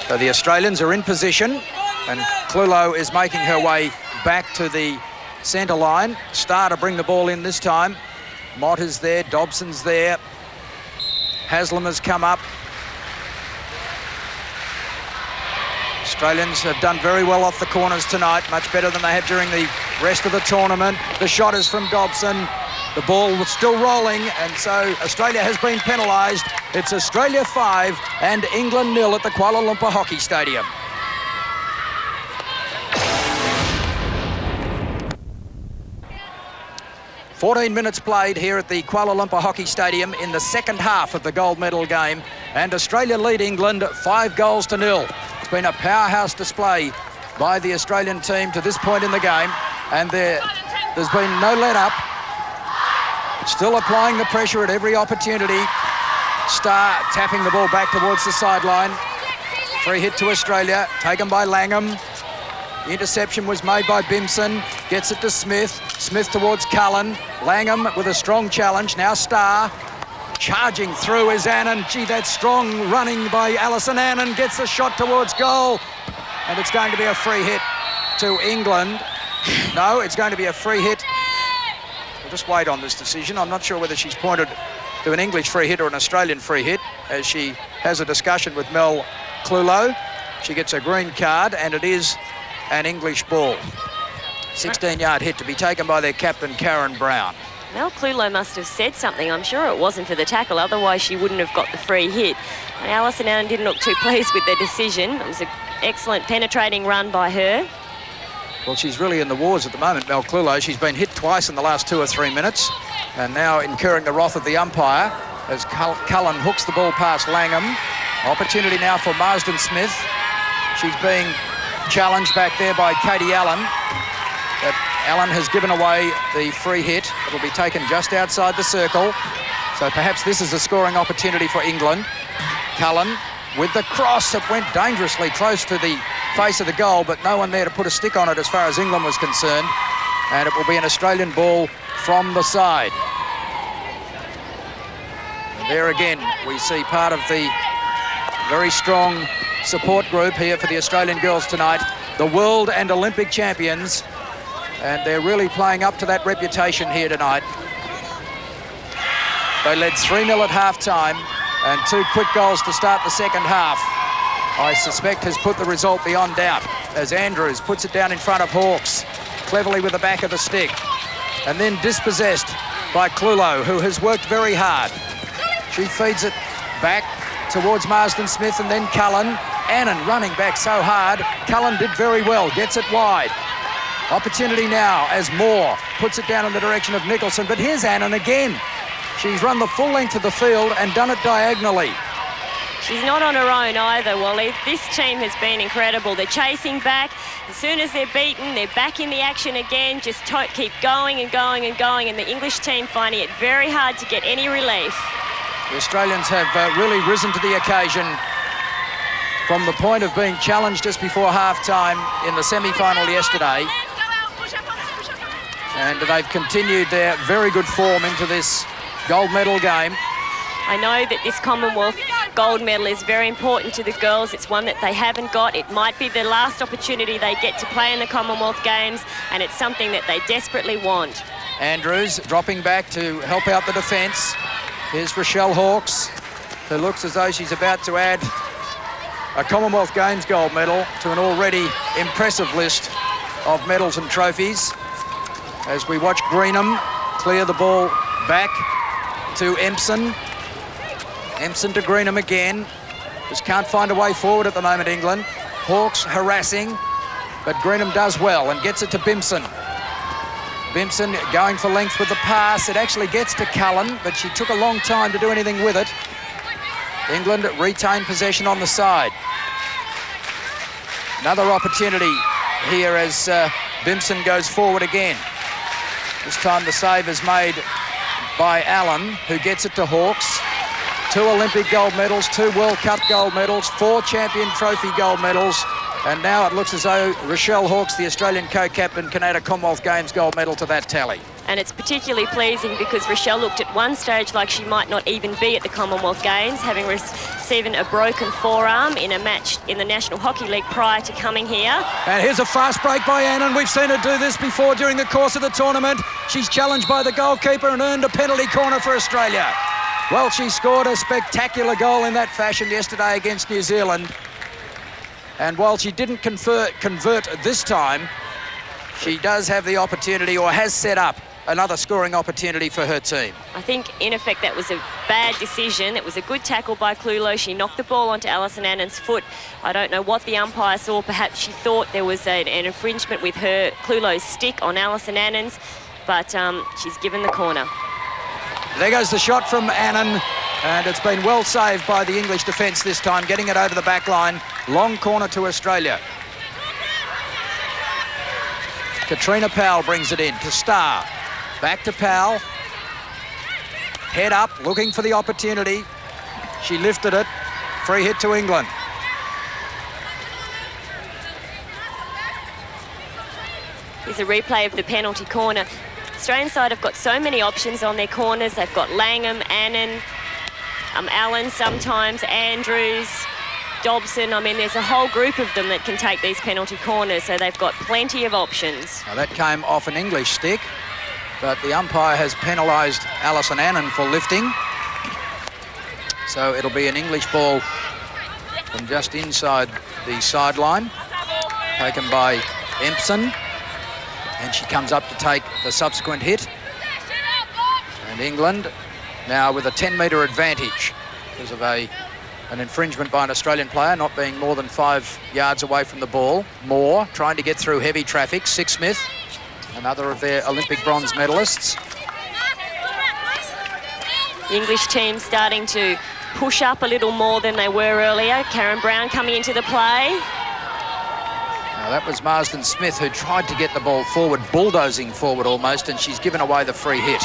So the Australians are in position, and Clulo is making her way back to the centre line. Starr to bring the ball in this time. Mott is there, Dobson's there. Haslam has come up. Australians have done very well off the corners tonight, much better than they have during the rest of the tournament. The shot is from Dobson. The ball was still rolling, and so Australia has been penalised. It's Australia 5 and England 0 at the Kuala Lumpur Hockey Stadium. "14 minutes played here at the Kuala Lumpur Hockey Stadium in the second half of the gold medal game, and Australia lead England 5-0. It's been a powerhouse display by the Australian team to this point in the game, and there's been no let-up. Still applying the pressure at every opportunity. Starr tapping the ball back towards the sideline. Free hit to Australia, taken by Langham. The interception was made by Bimson. Gets it to Smith. Smith towards Cullen. Langham with a strong challenge. Now Starr. Charging through is Annan. Gee, that strong running by Alyson. Annan gets the shot towards goal. And it's going to be a free hit to England. No, it's going to be a free hit. We'll just wait on this decision. I'm not sure whether she's pointed to an English free hit or an Australian free hit, as she has a discussion with Mel Clulo. She gets a green card, and it is an English ball. 16-yard hit to be taken by their captain, Karen Brown. Mel Clulo must have said something. I'm sure it wasn't for the tackle, otherwise she wouldn't have got the free hit. And Alyson Annan didn't look too pleased with the decision. It was an excellent penetrating run by her. Well, she's really in the wars at the moment, Mel Clulo. She's been hit twice in the last 2 or 3 minutes, and now incurring the wrath of the umpire as Cullen hooks the ball past Langham. Opportunity now for Marsden Smith. She's being challenged back there by Katie Allen, but Allen has given away the free hit. It'll be taken just outside the circle, so perhaps this is a scoring opportunity for England. Cullen with the cross. It went dangerously close to the face of the goal, but no one there to put a stick on it as far as England was concerned. And it will be an Australian ball from the side. And there again, we see part of the very strong support group here for the Australian girls tonight. The world and Olympic champions. And they're really playing up to that reputation here tonight. They led 3-0 at half-time and 2 quick goals to start the second half. I suspect has put the result beyond doubt as Andrews puts it down in front of Hawkes, cleverly with the back of the stick. And then dispossessed by Clulo, who has worked very hard. She feeds it back towards Marsden Smith and then Cullen. Annan running back so hard. Cullen did very well, gets it wide. Opportunity now as Moore puts it down in the direction of Nicholson, but here's Annan again. She's run the full length of the field and done it diagonally. She's not on her own either, Wally. This team has been incredible. They're chasing back. As soon as they're beaten, they're back in the action again, just keep going and going and going, and the English team finding it very hard to get any relief. The Australians have really risen to the occasion from the point of being challenged just before half-time in the semi-final yesterday. And they've continued their very good form into this gold medal game. I know that this Commonwealth gold medal is very important to the girls. It's one that they haven't got. It might be the last opportunity they get to play in the Commonwealth Games, and it's something that they desperately want. Andrews dropping back to help out the defence. Here's Rochelle Hawkes, who looks as though she's about to add a Commonwealth Games gold medal to an already impressive list of medals and trophies. As we watch Greenham clear the ball back to Empson. Empson to Greenham again. Just can't find a way forward at the moment, England. Hawkes harassing, but Greenham does well and gets it to Bimson. Bimson going for length with the pass. It actually gets to Cullen, but she took a long time to do anything with it. England retain possession on the side. Another opportunity here as Bimson goes forward again. This time the save is made by Allen, who gets it to Hawkes. 2 Olympic gold medals, 2 World Cup gold medals, 4 Champion Trophy gold medals. And now it looks as though Rochelle Hawkes, the Australian co-captain, can add a Commonwealth Games gold medal to that tally. And it's particularly pleasing because Rochelle looked at one stage like she might not even be at the Commonwealth Games, having received a broken forearm in a match in the National Hockey League prior to coming here. And here's a fast break by Annan. We've seen her do this before during the course of the tournament. She's challenged by the goalkeeper and earned a penalty corner for Australia. Well, she scored a spectacular goal in that fashion yesterday against New Zealand. And while she didn't convert this time, she does have the opportunity, or has set up another scoring opportunity for her team. I think, in effect, that was a bad decision. It was a good tackle by Clulo. She knocked the ball onto Alyson Annan's foot. I don't know what the umpire saw. Perhaps she thought there was an infringement with her Clulo's stick on Alyson Annan's, but she's given the corner. There goes the shot from Annan, and it's been well saved by the English defence this time, getting it over the back line. Long corner to Australia. Katrina Powell brings it in to Starr. Back to Powell. Head up, looking for the opportunity. She lifted it. Free hit to England. Here's a replay of the penalty corner. Australian side have got so many options on their corners. They've got Langham, Annan, Allen sometimes, Andrews, Dobson. I mean, there's a whole group of them that can take these penalty corners, so they've got plenty of options. Now that came off an English stick, but the umpire has penalised Alyson Annan for lifting. So it'll be an English ball from just inside the sideline, taken by Empson. And she comes up to take the subsequent hit. And England now with a 10-metre advantage because of an infringement by an Australian player not being more than 5 yards away from the ball. Moore trying to get through heavy traffic. Sixsmith, another of their Olympic bronze medalists. The English team starting to push up a little more than they were earlier. Karen Brown coming into the play. Now that was Marsden Smith who tried to get the ball forward, bulldozing forward almost, and she's given away the free hit.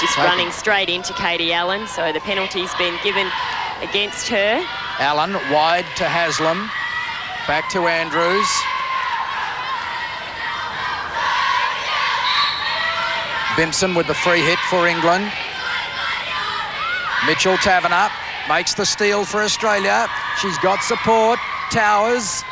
She's running straight into Katie Allen, so the penalty's been given against her. Allen wide to Haslam, back to Andrews. Bimpson with the free hit for England. Mitchell Taverner makes the steal for Australia. She's got support. Towers.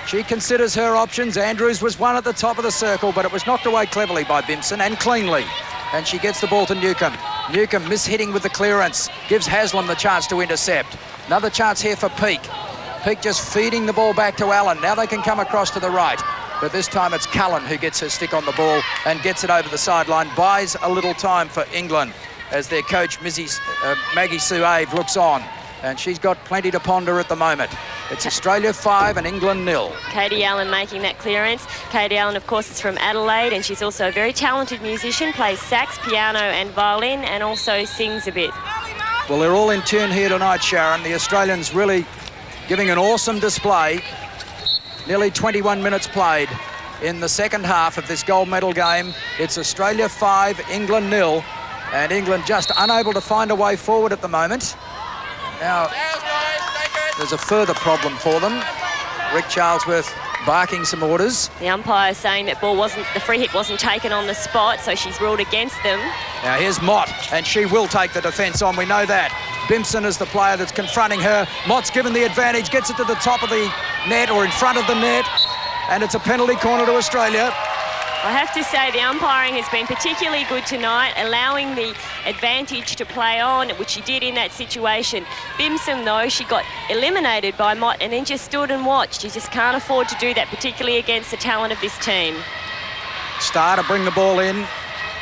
She considers her options. Andrews was one at the top of the circle, but it was knocked away cleverly by Bimpson and cleanly. And she gets the ball to Newcomb. Newcomb mishitting with the clearance. Gives Haslam the chance to intercept. Another chance here for Peake. Peake just feeding the ball back to Allen. Now they can come across to the right. But this time it's Cullen who gets her stick on the ball and gets it over the sideline. Buys a little time for England as their coach, Maggie Suave, looks on. And she's got plenty to ponder at the moment. It's Australia 5 and England 0. Katie Allen making that clearance. Katie Allen, of course, is from Adelaide, and she's also a very talented musician, plays sax, piano and violin, and also sings a bit. Well, they're all in tune here tonight, Sharon. The Australians really giving an awesome display. Nearly 21 minutes played in the second half of this gold medal game. It's Australia 5, England 0, and England just unable to find a way forward at the moment. Now, there's a further problem for them. Rick Charlesworth barking some orders. The umpire saying that the free hit wasn't taken on the spot, so she's ruled against them. Now here's Mott, and she will take the defence on, we know that. Bimpson is the player that's confronting her. Mott's given the advantage, gets it to the top of the net or in front of the net, and it's a penalty corner to Australia. I have to say the umpiring has been particularly good tonight, allowing the advantage to play on, which she did in that situation. Bimpson, though, she got eliminated by Mott and then just stood and watched. You just can't afford to do that, particularly against the talent of this team. Starr to bring the ball in.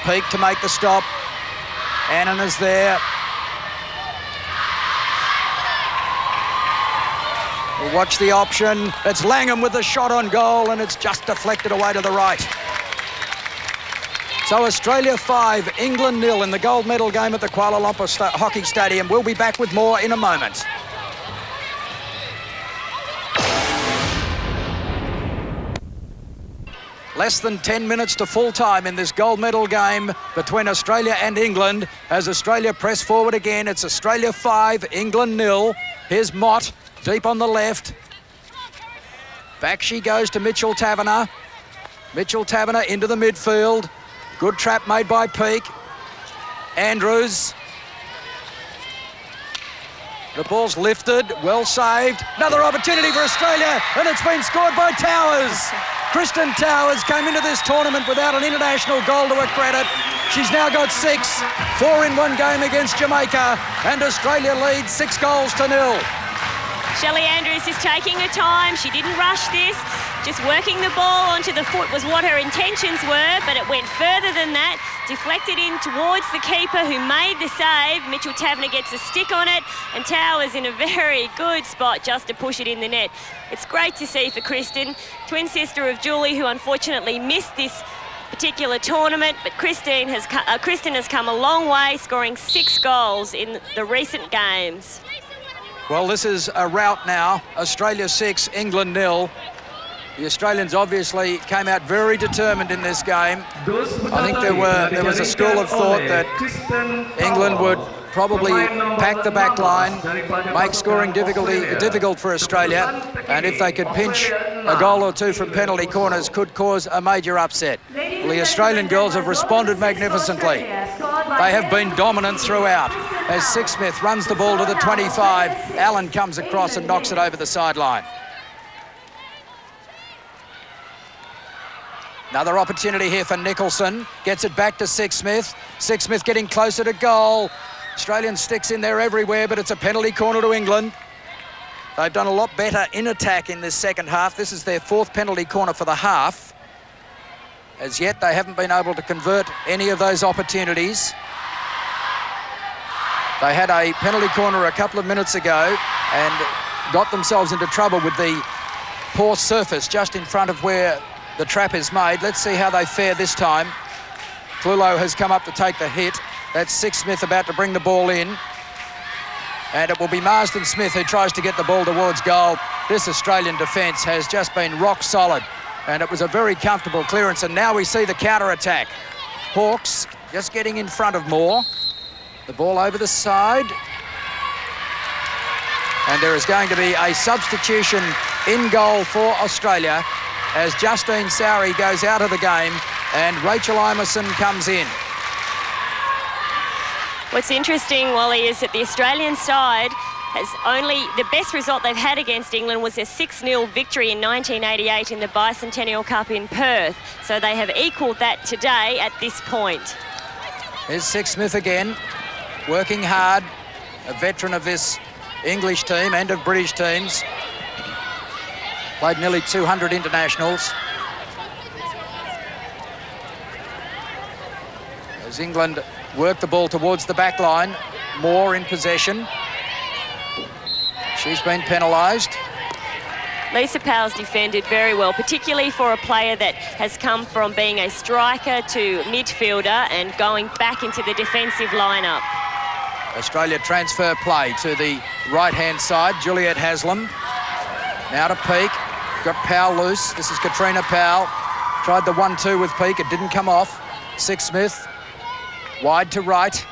Peake to make the stop. Annan is there. We'll watch the option. It's Langham with the shot on goal, and it's just deflected away to the right. So Australia 5, England 0 in the gold medal game at the Kuala Lumpur Hockey Stadium. We'll be back with more in a moment. Less than 10 minutes to full time in this gold medal game between Australia and England. As Australia press forward again, it's Australia 5, England 0. Here's Mott, deep on the left. Back she goes to Mitchell Taverner. Mitchell Taverner into the midfield. Good trap made by Peake. Andrews. The ball's lifted, well saved. Another opportunity for Australia, and it's been scored by Towers. Kristen Towers came into this tournament without an international goal to her credit. She's now got 6, 4 in one game against Jamaica, and Australia leads 6 goals to 0. Shelley Andrews is taking her time. She didn't rush this. Just working the ball onto the foot was what her intentions were, but it went further than that. Deflected in towards the keeper who made the save. Mitchell Taverner gets a stick on it, and Towers in a very good spot just to push it in the net. It's great to see for Kristen, twin sister of Julie, who unfortunately missed this particular tournament, but Kristen has come a long way, scoring 6 goals in the recent games. Well, this is a rout now. Australia 6, England 0. The Australians obviously came out very determined in this game. I think there was a school of thought that England would probably pack the back line, make scoring difficult for Australia, and if they could pinch a goal or two from penalty corners, could cause a major upset. Well, the Australian girls have responded magnificently. They have been dominant throughout. As Sixsmith runs the ball to the 25, Allen comes across and knocks it over the sideline. Another opportunity here for Nicholson. Gets it back to Sixsmith. Sixsmith getting closer to goal. Australian sticks in there everywhere, but it's a penalty corner to England. They've done a lot better in attack in this second half. This is their 4th penalty corner for the half. As yet, they haven't been able to convert any of those opportunities. They had a penalty corner a couple of minutes ago and got themselves into trouble with the poor surface just in front of where the trap is made. Let's see how they fare this time. Clulo has come up to take the hit. That's Sixsmith about to bring the ball in. And it will be Marsden Smith who tries to get the ball towards goal. This Australian defence has just been rock solid. And it was a very comfortable clearance. And now we see the counter-attack. Hawks just getting in front of Moore. The ball over the side. And there is going to be a substitution in goal for Australia as Justine Sowry goes out of the game and Rachel Imeson comes in. What's interesting, Wally, is that the Australian side has only the best result they've had against England was their 6-0 victory in 1988 in the Bicentennial Cup in Perth. So they have equalled that today at this point. Here's Six-Smith again, working hard, a veteran of this English team and of British teams. Played nearly 200 internationals. As England work the ball towards the back line, Moore in possession. She's been penalised. Lisa Powell's defended very well, particularly for a player that has come from being a striker to midfielder and going back into the defensive lineup. Australia transfer play to the right-hand side. Juliet Haslam. Now to Peake. Got Powell loose. This is Katrina Powell. Tried the 1-2 with Peake. It didn't come off. Six-Smith. Wide to right.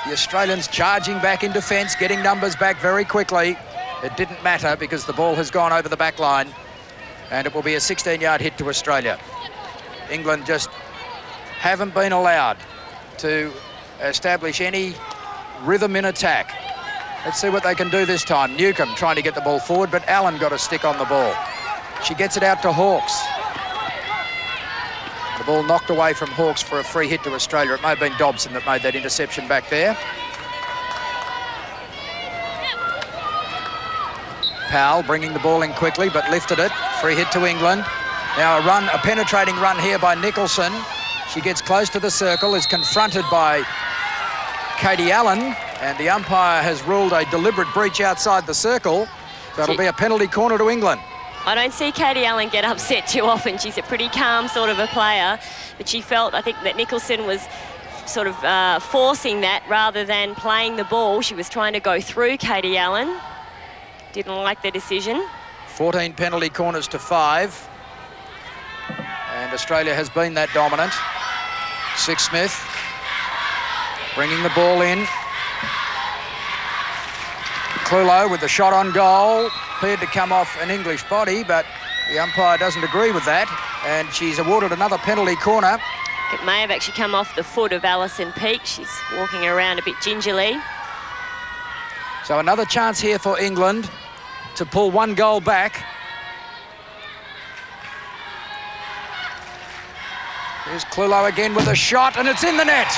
The Australians charging back in defence, getting numbers back very quickly. It didn't matter because the ball has gone over the back line, and it will be a 16-yard hit to Australia. England just haven't been allowed to establish any rhythm in attack. Let's see what they can do this time. Newcomb trying to get the ball forward, but Allen got a stick on the ball. She gets it out to Hawkes. The ball knocked away from Hawkes for a free hit to Australia. It may have been Dobson that made that interception back there. Powell bringing the ball in quickly, but lifted it. Free hit to England. Now a penetrating run here by Nicholson. She gets close to the circle, is confronted by Katie Allen, and the umpire has ruled a deliberate breach outside the circle. So it'll be a penalty corner to England. I don't see Katie Allen get upset too often. She's a pretty calm sort of a player, but she felt, I think, that Nicholson was sort of forcing that rather than playing the ball. She was trying to go through Katie Allen. Didn't like the decision. 14 penalty corners to 5. And Australia has been that dominant. Six-Smith bringing the ball in. Clulo with the shot on goal. Appeared to come off an English body, but the umpire doesn't agree with that, and she's awarded another penalty corner. It may have actually come off the foot of Alyson Peake. She's walking around a bit gingerly. So another chance here for England to pull one goal back. Here's Clulo again with a shot, and it's in the net.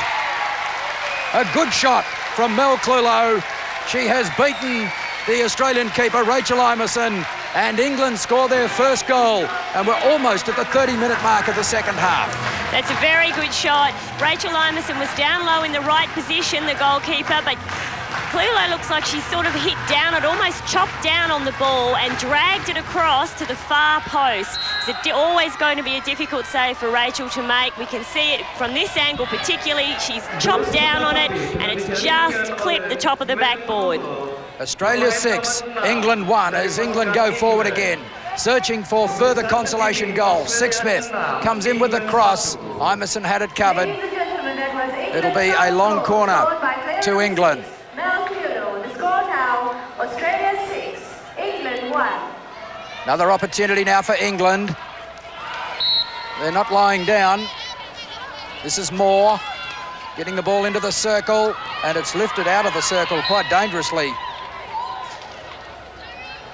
A good shot from Mel Clulo. She has beaten the Australian keeper, Rachel Imeson, and England score their first goal, and we're almost at the 30-minute mark of the second half. That's a very good shot. Rachel Imeson was down low in the right position, the goalkeeper, but Clulo looks like she's sort of hit down it, almost chopped down on the ball and dragged it across to the far post. It's always going to be a difficult save for Rachel to make. We can see it from this angle particularly. She's chopped down on it and it's just clipped the top of the backboard. Australia 6, England 1 as England go forward again, searching for further consolation goals. Six-Smith comes in with the cross. Imeson had it covered. It'll be a long corner to England. The score now, Australia 6, England 1. Another opportunity now for England. They're not lying down. This is Moore getting the ball into the circle, and it's lifted out of the circle quite dangerously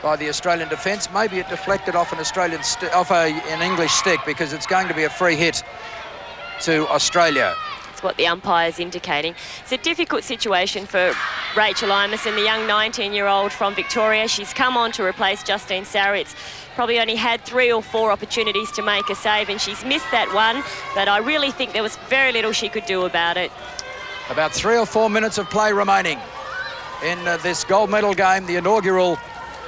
by the Australian defence. Maybe it deflected off an English stick, because it's going to be a free hit to Australia. That's what the umpire's indicating. It's a difficult situation for Rachel Imeson, the young 19-year-old from Victoria. She's come on to replace Justine Saritz. Probably only had 3 or 4 opportunities to make a save, and she's missed that one, but I really think there was very little she could do about it. About 3 or 4 minutes of play remaining in this gold medal game, the inaugural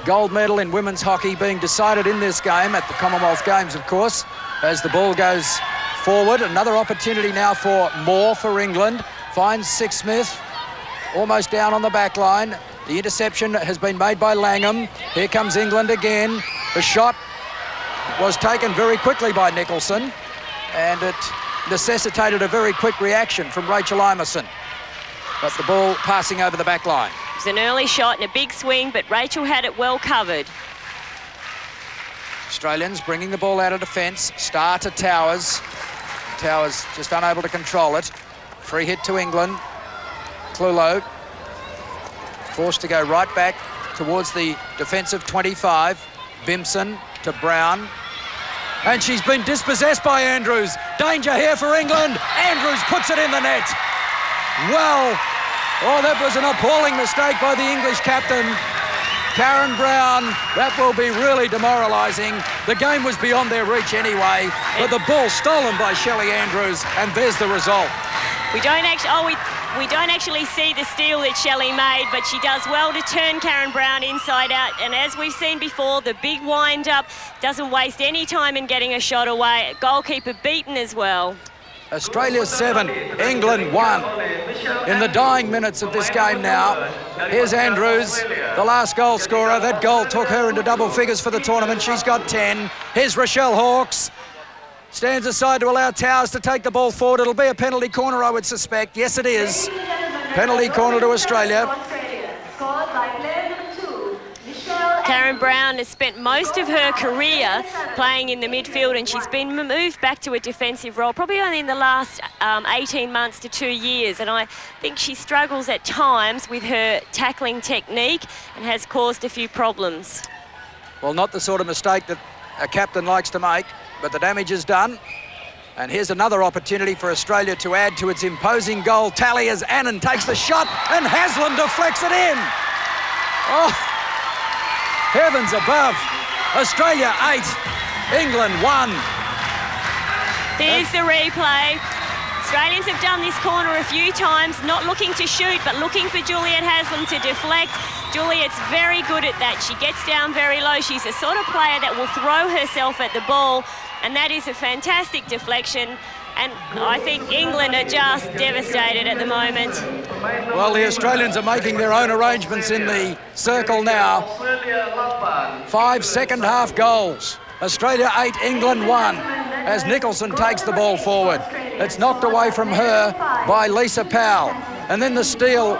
gold medal in women's hockey being decided in this game at the Commonwealth Games, of course, as the ball goes forward. Another opportunity now for Moore for England. Finds Six-Smith, almost down on the back line. The interception has been made by Langham. Here comes England again. The shot was taken very quickly by Nicholson, and it necessitated a very quick reaction from Rachel Imeson. But the ball passing over the back line. It was an early shot and a big swing, but Rachel had it well covered. Australians bringing the ball out of defence. Star to Towers. Towers just unable to control it. Free hit to England. Clulo forced to go right back towards the defensive 25. Bimson to Brown. And she's been dispossessed by Andrews. Danger here for England. Andrews puts it in the net. Well, oh, that was an appalling mistake by the English captain. Karen Brown, that will be really demoralising. The game was beyond their reach anyway, but the ball stolen by Shelley Andrews, and there's the result. We don't actually see the steal that Shelley made, but she does well to turn Karen Brown inside out. And as we've seen before, the big wind-up doesn't waste any time in getting a shot away. Goalkeeper beaten as well. Australia 7, England 1. In the dying minutes of this game now, here's Andrews, the last goal scorer. That goal took her into double figures for the tournament. She's got 10. Here's Rochelle Hawkes. Stands aside to allow Towers to take the ball forward. It'll be a penalty corner, I would suspect. Yes, it is. Penalty corner to Australia. Karen Brown has spent most of her career playing in the midfield, and she's been moved back to a defensive role probably only in the last 18 months to 2 years. And I think she struggles at times with her tackling technique and has caused a few problems. Well, not the sort of mistake that a captain likes to make, but the damage is done. And here's another opportunity for Australia to add to its imposing goal tally as Annan takes the shot and Haslam deflects it in. Oh, heavens above. Australia 8, England 1. There's the replay. Australians have done this corner a few times, not looking to shoot, but looking for Juliet Haslam to deflect. Juliet's very good at that. She gets down very low. She's the sort of player that will throw herself at the ball, and that is a fantastic deflection. And I think England are just devastated at the moment. Well, the Australians are making their own arrangements in the circle now. 5 second-half goals. Australia 8, England 1, as Nicholson takes the ball forward. It's knocked away from her by Lisa Powell. And then the steal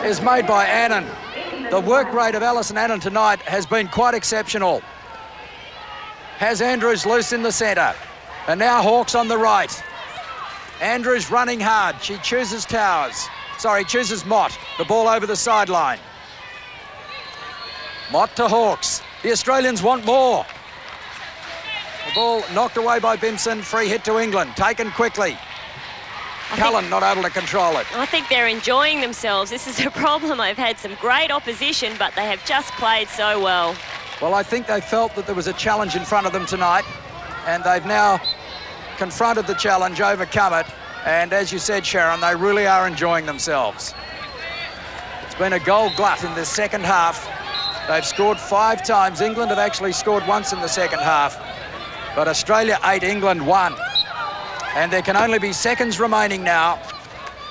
is made by Annan. The work rate of Alyson Annan tonight has been quite exceptional. Has Andrews loose in the centre. And now Hawkes on the right. Andrews running hard. She chooses Towers. Sorry, chooses Mott. The ball over the sideline. Mott to Hawkes. The Australians want more. The ball knocked away by Bimson. Free hit to England. Taken quickly. Cullen not able to control it. I think they're enjoying themselves. This is a problem. They've had some great opposition, but they have just played so well. Well, I think they felt that there was a challenge in front of them tonight, and they've now confronted the challenge, overcome it, and as you said, Sharon, they really are enjoying themselves. It's been a goal glut in this second half. They've scored 5 times. England have actually scored once in the second half, but Australia 8, England 1. And there can only be seconds remaining now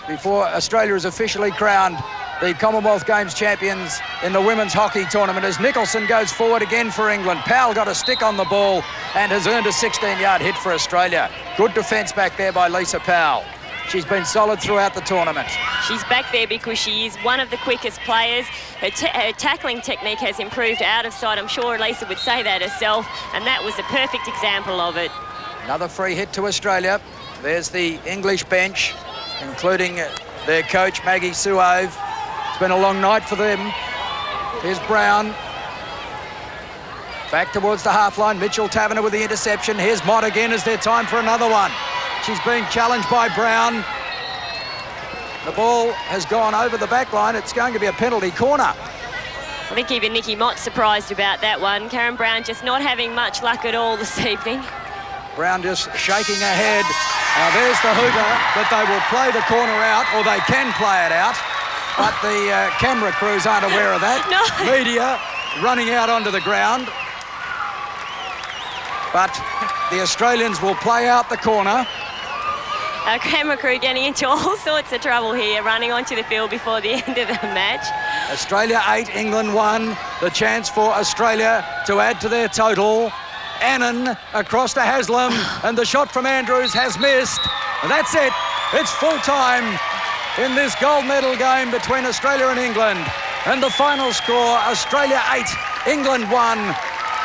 before Australia is officially crowned the Commonwealth Games champions in the women's hockey tournament as Nicholson goes forward again for England. Powell got a stick on the ball and has earned a 16-yard hit for Australia. Good defence back there by Lisa Powell. She's been solid throughout the tournament. She's back there because she is one of the quickest players. Her tackling technique has improved out of sight. I'm sure Lisa would say that herself, and that was a perfect example of it. Another free hit to Australia. There's the English bench, including their coach, Maggie Suave. It's been a long night for them. Here's Brown. Back towards the half-line. Mitchell Taverner with the interception. Here's Mott again. Is there time for another one? She's been challenged by Brown. The ball has gone over the back line. It's going to be a penalty corner. I think even Nikki Mott's surprised about that one. Karen Brown just not having much luck at all this evening. Brown just shaking her head. Now there's the hooter, but they will play the corner out, or they can play it out. But the camera crews aren't aware of that. No. Media running out onto the ground. But the Australians will play out the corner. Our camera crew getting into all sorts of trouble here, running onto the field before the end of the match. Australia 8, England 1. The chance for Australia to add to their total. Annan across to Haslam, and the shot from Andrews has missed. And that's it. It's full time in this gold medal game between Australia and England. And the final score, Australia 8, England 1.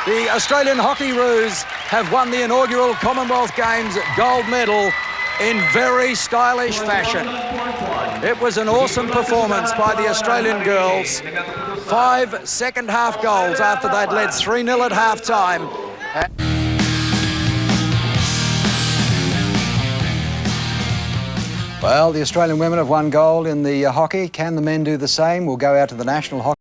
The Australian Hockeyroos have won the inaugural Commonwealth Games gold medal in very stylish fashion. It was an awesome performance by the Australian girls. 5 second-half goals after they'd led 3-0 at half-time. Well, the Australian women have won gold in the hockey. Can the men do the same? We'll go out to the National Hockey